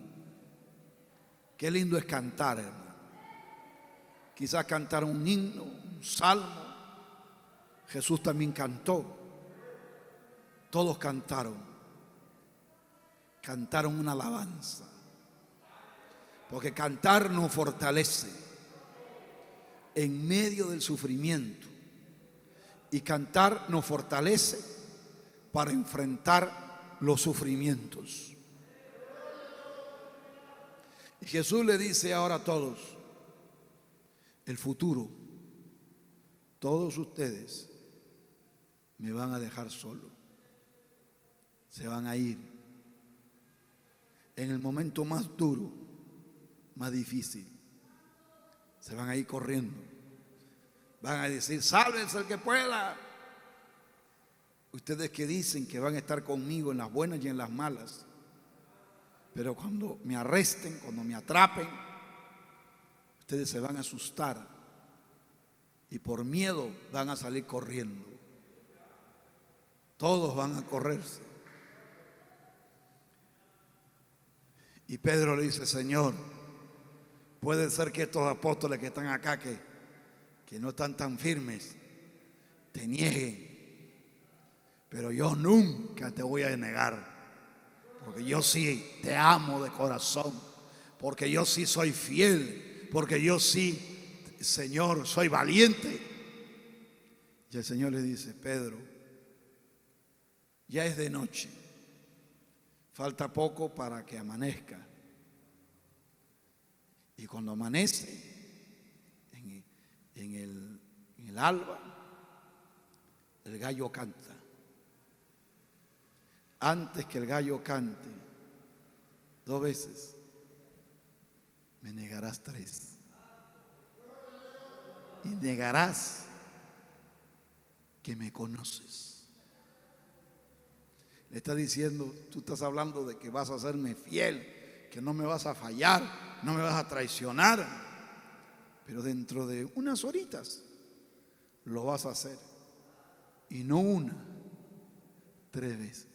Qué lindo es cantar, hermano. Quizás cantaron un himno, un salmo. Jesús también cantó. Todos cantaron. Cantaron una alabanza. Porque cantar nos fortalece en medio del sufrimiento. Y cantar nos fortalece para enfrentar los sufrimientos. Y Jesús le dice ahora a todos: el futuro, todos ustedes me van a dejar solo. Se van a ir en el momento más duro, más difícil. Se van a ir corriendo. Van a decir: sálvense el que pueda. Ustedes que dicen que van a estar conmigo en las buenas y en las malas, pero cuando me arresten, cuando me atrapen, ustedes se van a asustar y por miedo van a salir corriendo. Todos van a correrse. Y Pedro le dice: Señor, puede ser que estos apóstoles que están acá, que no están tan firmes, te nieguen, pero yo nunca te voy a negar. Porque yo sí te amo de corazón, porque yo sí soy fiel, porque yo sí, Señor, soy valiente. Y el Señor le dice: Pedro, ya es de noche, falta poco para que amanezca. Y cuando amanece, en el alba, el gallo canta. Antes que el gallo cante 2 veces, me negarás 3. Y negarás que me conoces. Le está diciendo, tú estás hablando de que vas a serme fiel, que no me vas a fallar, no me vas a traicionar, pero dentro de unas horitas lo vas a hacer. Y no 1, 3 veces.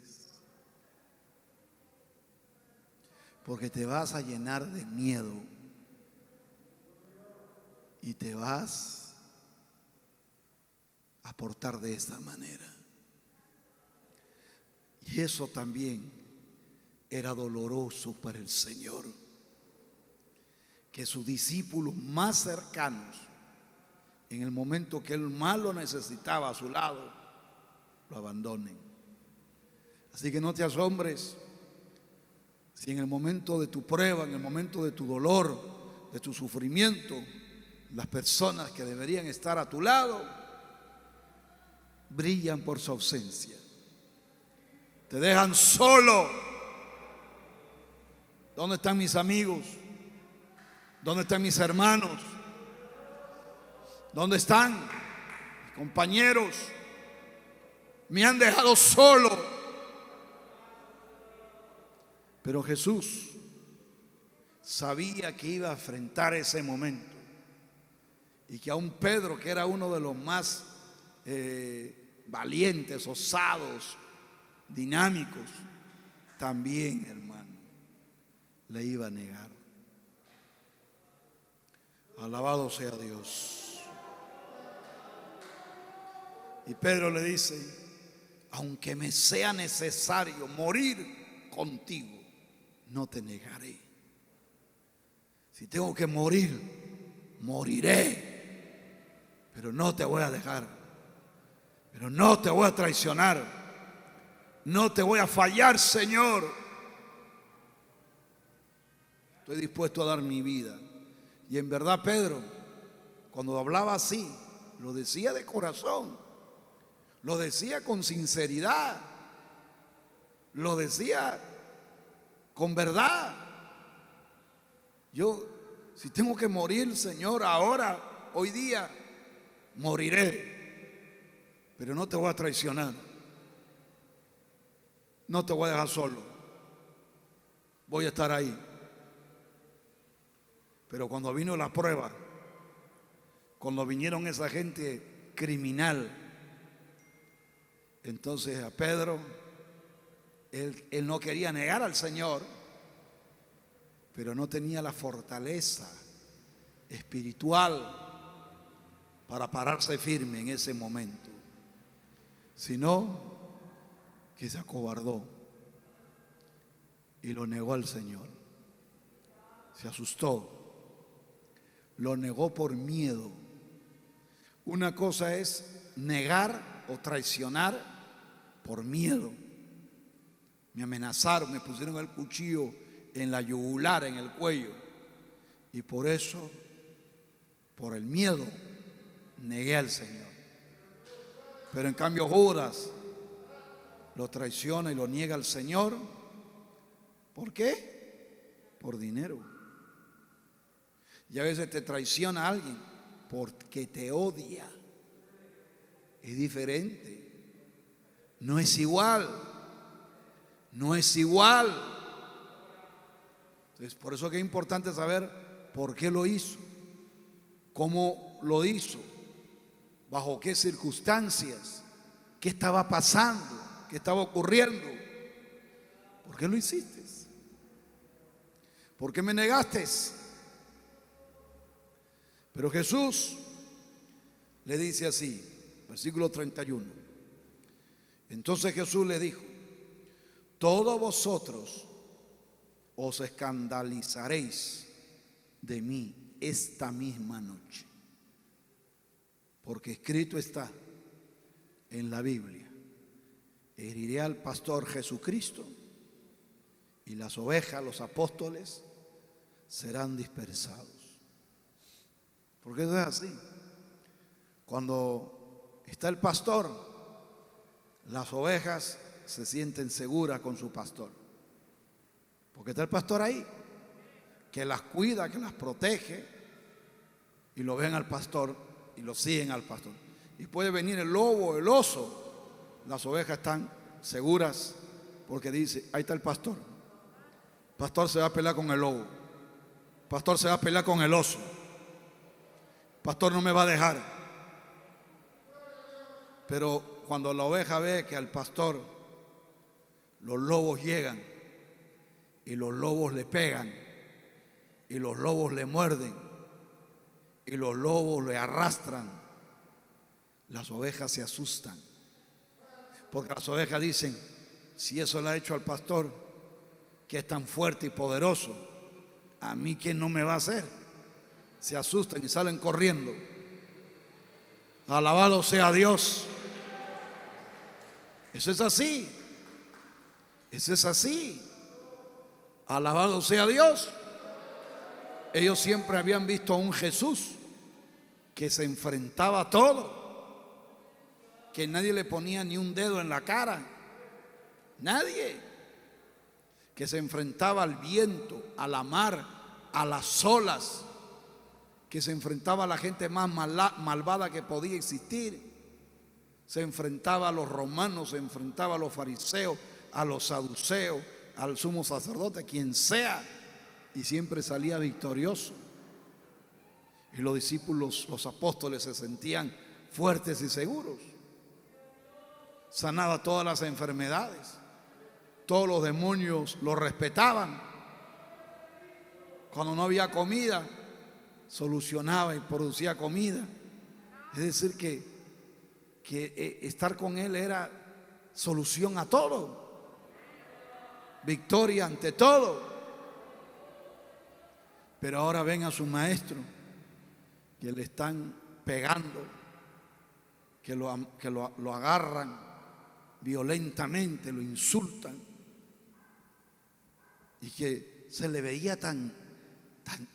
Porque te vas a llenar de miedo y te vas a portar de esta manera. Y eso también era doloroso para el Señor, que sus discípulos más cercanos, en el momento que él más lo necesitaba a su lado, lo abandonen. Así que no te asombres si en el momento de tu prueba, en el momento de tu dolor, de tu sufrimiento, las personas que deberían estar a tu lado brillan por su ausencia. Te dejan solo. ¿Dónde están mis amigos? ¿Dónde están mis hermanos? ¿Dónde están mis compañeros? Me han dejado solo. Pero Jesús sabía que iba a enfrentar ese momento y que aún Pedro, que era uno de los más valientes, osados, dinámicos, también, hermano, le iba a negar. Alabado sea Dios. Y Pedro le dice, aunque me sea necesario morir contigo, no te negaré. Si tengo que morir, moriré, pero no te voy a dejar, pero no te voy a traicionar, no te voy a fallar, Señor. Estoy dispuesto a dar mi vida. Y en verdad Pedro, cuando hablaba así, lo decía de corazón, lo decía con sinceridad, lo decía con verdad. Yo, si tengo que morir, Señor, ahora, hoy día, moriré, pero no te voy a traicionar, no te voy a dejar solo, voy a estar ahí. Pero cuando vino la prueba, cuando vinieron esa gente criminal, entonces a Pedro, él no quería negar al Señor, pero no tenía la fortaleza espiritual para pararse firme en ese momento, sino que se acobardó y lo negó al Señor. Se asustó, lo negó por miedo. Una cosa es negar o traicionar por miedo. Me amenazaron, me pusieron el cuchillo en la yugular, en el cuello, y por eso, por el miedo, negué al Señor. Pero en cambio Judas lo traiciona y lo niega al Señor. ¿Por qué? Por dinero. Y a veces te traiciona a alguien porque te odia. Es diferente. No es igual. No es igual. Entonces, por eso que es importante saber por qué lo hizo, cómo lo hizo, bajo qué circunstancias, qué estaba pasando, qué estaba ocurriendo. ¿Por qué lo hiciste? ¿Por qué me negaste? Pero Jesús le dice así, versículo 31. Entonces Jesús le dijo, todos vosotros os escandalizaréis de mí esta misma noche, porque escrito está en la Biblia, heriré al pastor Jesucristo y las ovejas, los apóstoles, serán dispersados. Porque eso es así. Cuando está el pastor, las ovejas se sienten seguras con su pastor, porque está el pastor ahí, que las cuida, que las protege, y lo ven al pastor y lo siguen al pastor. Y puede venir el lobo, el oso, las ovejas están seguras porque dice, ahí está el pastor. El pastor se va a pelear con el lobo, el pastor se va a pelear con el oso, el pastor no me va a dejar. Pero cuando la oveja ve que al pastor los lobos llegan y los lobos le pegan y los lobos le muerden y los lobos le arrastran, las ovejas se asustan, porque las ovejas dicen, si eso le ha hecho al pastor, que es tan fuerte y poderoso, a mí ¿quién no me va a hacer? Se asustan y salen corriendo. Alabado sea Dios. Eso es así. Eso es así. Alabado sea Dios. Ellos siempre habían visto a un Jesús que se enfrentaba a todo, que nadie le ponía ni un dedo en la cara, nadie, que se enfrentaba al viento, a la mar, a las olas, que se enfrentaba a la gente más malvada que podía existir. Se enfrentaba a los romanos, se enfrentaba a los fariseos, a los saduceos, al sumo sacerdote, quien sea, y siempre salía victorioso. Y los discípulos, los apóstoles, se sentían fuertes y seguros. Sanaba todas las enfermedades, todos los demonios lo respetaban. Cuando no había comida, solucionaba y producía comida. Es decir que estar con él era solución a todo, victoria ante todo. Pero ahora ven a su maestro que le están pegando, que lo agarran violentamente, lo insultan, y que se le veía tan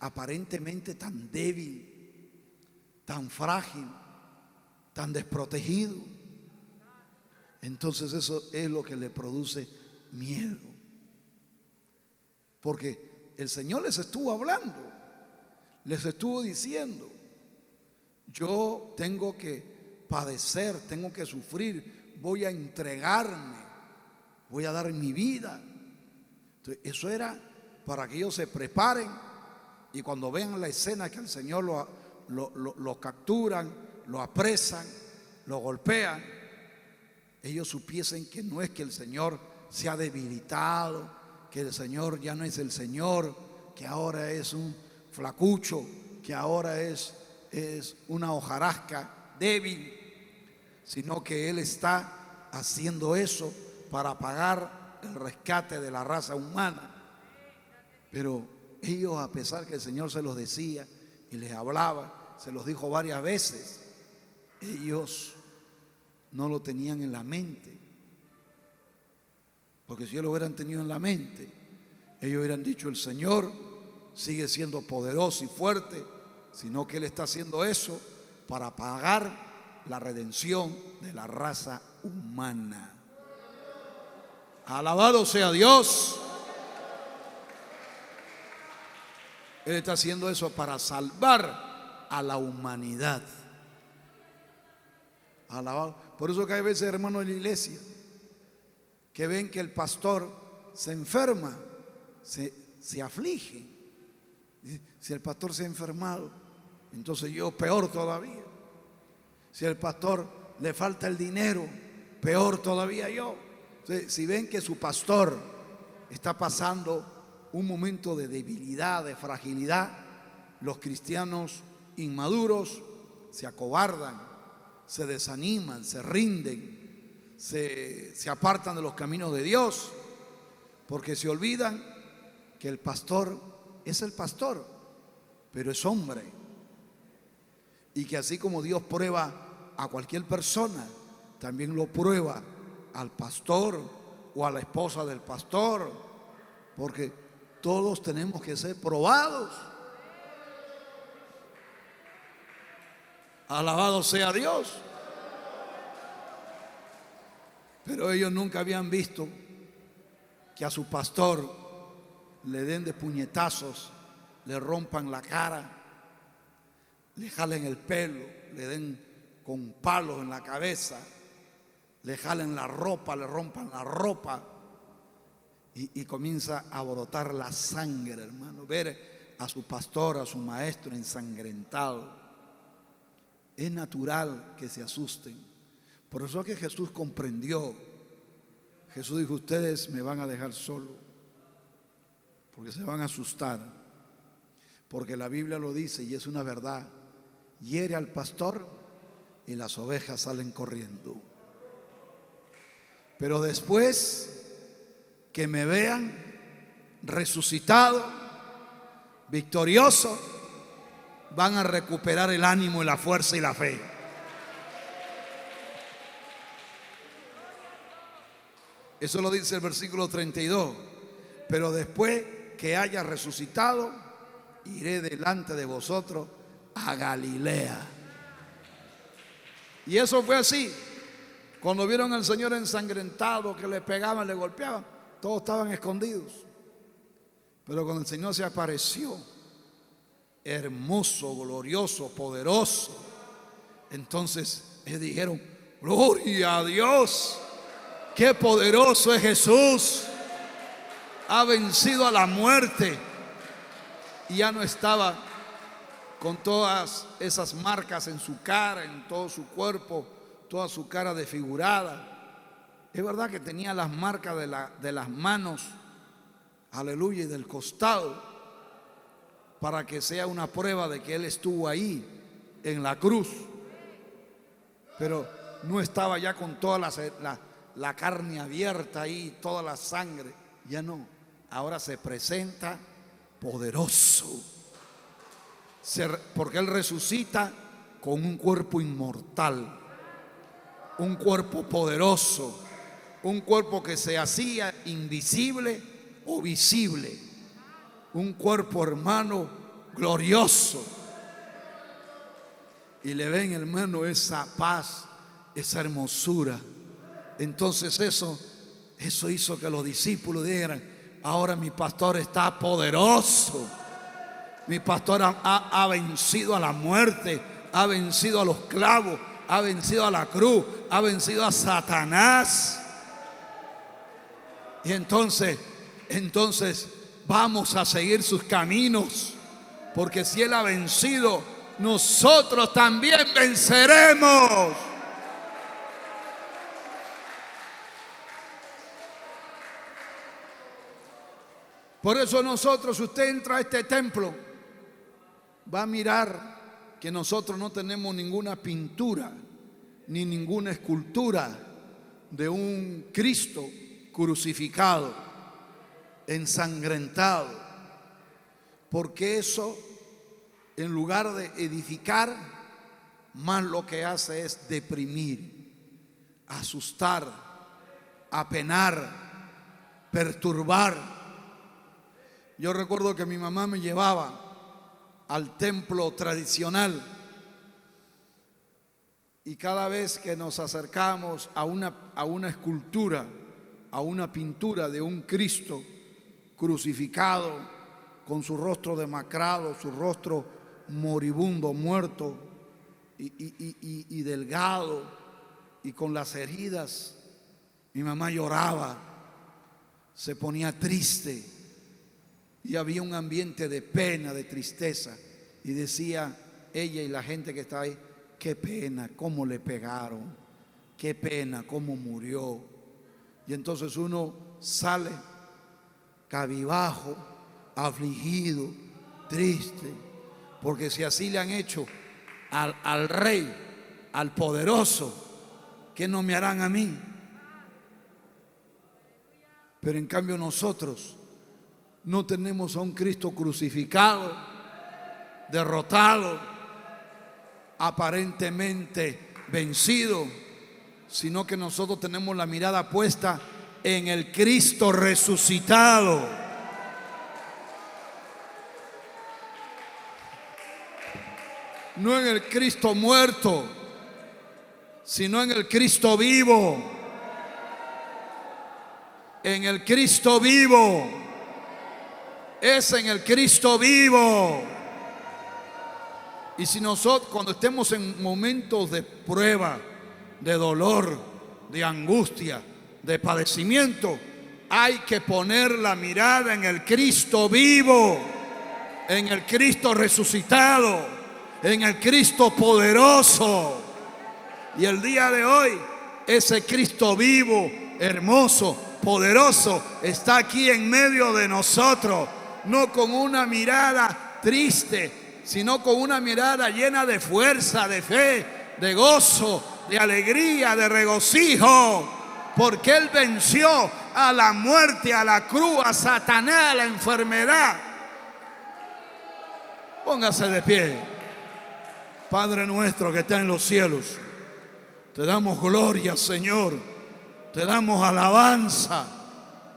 aparentemente tan débil, tan frágil, tan desprotegido. Entonces eso es lo que le produce miedo, porque el Señor les estuvo hablando, les estuvo diciendo, yo tengo que padecer, tengo que sufrir, voy a entregarme, voy a dar mi vida. Entonces, eso era para que ellos se preparen y cuando vean la escena que el Señor lo capturan, lo apresan, lo golpean, ellos supiesen que no es que el Señor se ha debilitado, que el Señor ya no es el Señor, que ahora es un flacucho, que ahora es una hojarasca débil, sino que Él está haciendo eso para pagar el rescate de la raza humana. Pero ellos, a pesar que el Señor se los decía y les hablaba, se los dijo varias veces, ellos no lo tenían en la mente. Porque si ellos lo hubieran tenido en la mente, ellos hubieran dicho, el Señor sigue siendo poderoso y fuerte, sino que Él está haciendo eso para pagar la redención de la raza humana. Alabado sea Dios. Él está haciendo eso para salvar a la humanidad. Alabado. Por eso que hay veces, hermanos de la iglesia, que ven que el pastor se enferma, se aflige. Si el pastor se ha enfermado, entonces yo peor todavía. Si al pastor le falta el dinero, peor todavía yo. Entonces, si ven que su pastor está pasando un momento de debilidad, de fragilidad, los cristianos inmaduros se acobardan, se desaniman, se rinden, se apartan de los caminos de Dios, porque se olvidan que el pastor es el pastor, pero es hombre, y que así como Dios prueba a cualquier persona, también lo prueba al pastor o a la esposa del pastor, porque todos tenemos que ser probados. Alabado sea Dios. Pero ellos nunca habían visto que a su pastor le den de puñetazos, le rompan la cara, le jalen el pelo, le den con palos en la cabeza, le jalen la ropa, le rompan la ropa y comienza a brotar la sangre, hermano. Ver a su pastor, a su maestro ensangrentado. Es natural que se asusten. Por eso es que Jesús comprendió. Jesús dijo: ustedes me van a dejar solo, porque se van a asustar. Porque la Biblia lo dice y es una verdad: hiere al pastor y las ovejas salen corriendo. Pero después que me vean resucitado, victorioso, van a recuperar el ánimo y la fuerza y la fe. Eso lo dice el versículo 32. Pero después que haya resucitado, iré delante de vosotros a Galilea. Y eso fue así. Cuando vieron al Señor ensangrentado, que le pegaban, le golpeaban, todos estaban escondidos. Pero cuando el Señor se apareció, hermoso, glorioso, poderoso, entonces ellos dijeron: gloria a Dios, qué poderoso es Jesús. Ha vencido a la muerte. Y ya no estaba con todas esas marcas en su cara, en todo su cuerpo, toda su cara desfigurada. Es verdad que tenía las marcas de las manos, aleluya, y del costado, para que sea una prueba de que Él estuvo ahí en la cruz. Pero no estaba ya con toda la carne abierta ahí, toda la sangre. Ya no. Ahora se presenta poderoso, porque Él resucita con un cuerpo inmortal, un cuerpo poderoso, un cuerpo que se hacía invisible o visible, un cuerpo, hermano, glorioso. Y le ven, hermano, esa paz, esa hermosura. Entonces eso hizo que los discípulos dijeran: ahora mi pastor está poderoso. Mi pastor ha vencido a la muerte, ha vencido a los clavos, ha vencido a la cruz, ha vencido a Satanás. Y entonces vamos a seguir sus caminos, porque si Él ha vencido, nosotros también venceremos. Por eso nosotros, si usted entra a este templo, va a mirar que nosotros no tenemos ninguna pintura ni ninguna escultura de un Cristo crucificado, ensangrentado, porque eso, en lugar de edificar, más lo que hace es deprimir, asustar, apenar, perturbar. Yo recuerdo que mi mamá me llevaba al templo tradicional y cada vez que nos acercábamos a una escultura, a una pintura de un Cristo crucificado, con su rostro demacrado, su rostro moribundo, muerto y delgado y con las heridas, mi mamá lloraba, se ponía triste. Y había un ambiente de pena, de tristeza. Y decía ella y la gente que estaba ahí: qué pena, cómo le pegaron, qué pena, cómo murió. Y entonces uno sale cabizbajo, afligido, triste, porque si así le han hecho al rey, al poderoso, ¿qué no me harán a mí? Pero en cambio nosotros no tenemos a un Cristo crucificado, derrotado, aparentemente vencido, sino que nosotros tenemos la mirada puesta en el Cristo resucitado. no en el Cristo muerto, sino en el Cristo vivo. En el Cristo vivo. Es en el Cristo vivo. Y si nosotros, cuando estemos en momentos de prueba, de dolor, de angustia, de padecimiento, hay que poner la mirada en el Cristo vivo, en el Cristo resucitado, en el Cristo poderoso. Y el día de hoy, ese Cristo vivo, hermoso, poderoso, está aquí en medio de nosotros, no con una mirada triste, sino con una mirada llena de fuerza, de fe, de gozo, de alegría, de regocijo, porque Él venció a la muerte, a la cruz, a Satanás, a la enfermedad. Póngase de pie. Padre nuestro que está en los cielos, te damos gloria, Señor, te damos alabanza.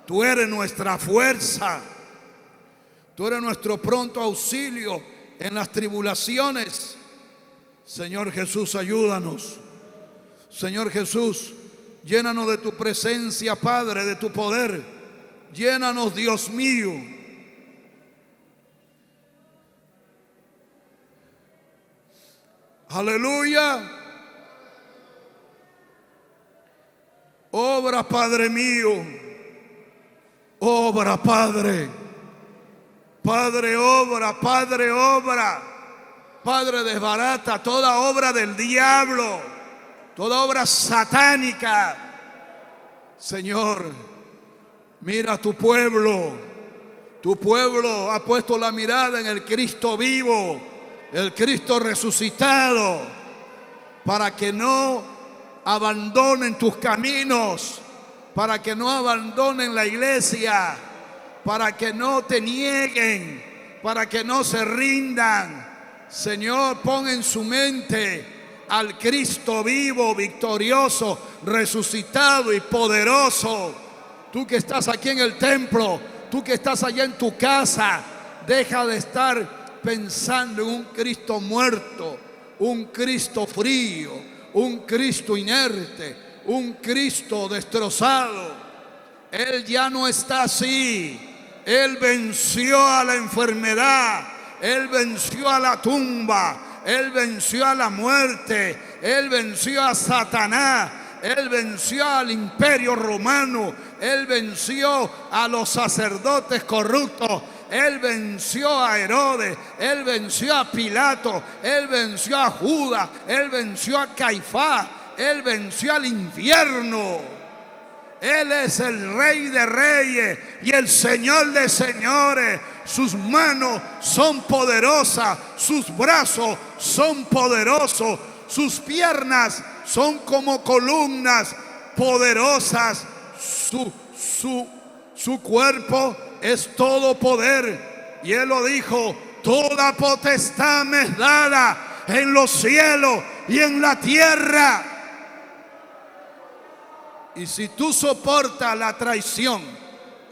Tú eres nuestra fuerza, tú eres nuestro pronto auxilio en las tribulaciones. Señor Jesús, ayúdanos. Señor Jesús, llénanos de tu presencia, Padre, de tu poder. Llénanos, Dios mío. Aleluya. Obra, Padre mío. Obra, Padre. Padre, obra. Padre, obra. Padre, desbarata toda obra del diablo, toda obra satánica. Señor, mira a tu pueblo. Tu pueblo ha puesto la mirada en el Cristo vivo, el Cristo resucitado, para que no abandonen tus caminos, para que no abandonen la iglesia, para que no te nieguen, para que no se rindan. Señor, pon en su mente al Cristo vivo, victorioso, resucitado y poderoso. Tú que estás aquí en el templo, tú que estás allá en tu casa, deja de estar pensando en un Cristo muerto, un Cristo frío, un Cristo inerte, un Cristo destrozado. Él ya no está así. Él venció a la enfermedad, Él venció a la tumba, Él venció a la muerte, Él venció a Satanás, Él venció al imperio romano, Él venció a los sacerdotes corruptos, Él venció a Herodes, Él venció a Pilato, Él venció a Judas, Él venció a Caifás, Él venció al infierno. Él es el Rey de Reyes y el Señor de Señores. Sus manos son poderosas, sus brazos son poderosos, sus piernas son como columnas poderosas. Su cuerpo es todo poder. Y Él lo dijo: toda potestad me es dada en los cielos y en la tierra. Y si tú soportas la traición,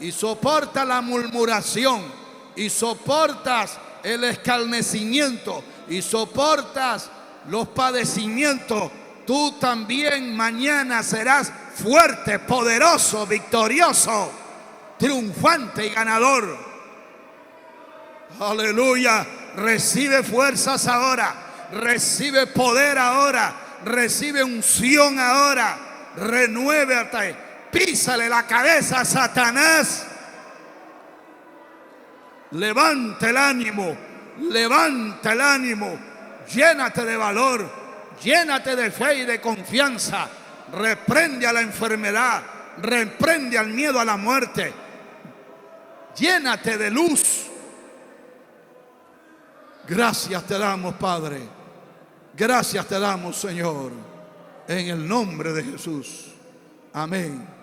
y soportas la murmuración, y soportas el escarnecimiento, y soportas los padecimientos, tú también mañana serás fuerte, poderoso, victorioso, triunfante y ganador. Aleluya. Recibe fuerzas ahora, recibe poder ahora, recibe unción ahora. Renuévate, písale la cabeza a Satanás. Levanta el ánimo, levanta el ánimo, llénate de valor, llénate de fe y de confianza. Reprende a la enfermedad, reprende al miedo a la muerte, llénate de luz. Gracias te damos, Padre, gracias te damos, Señor, en el nombre de Jesús. Amén.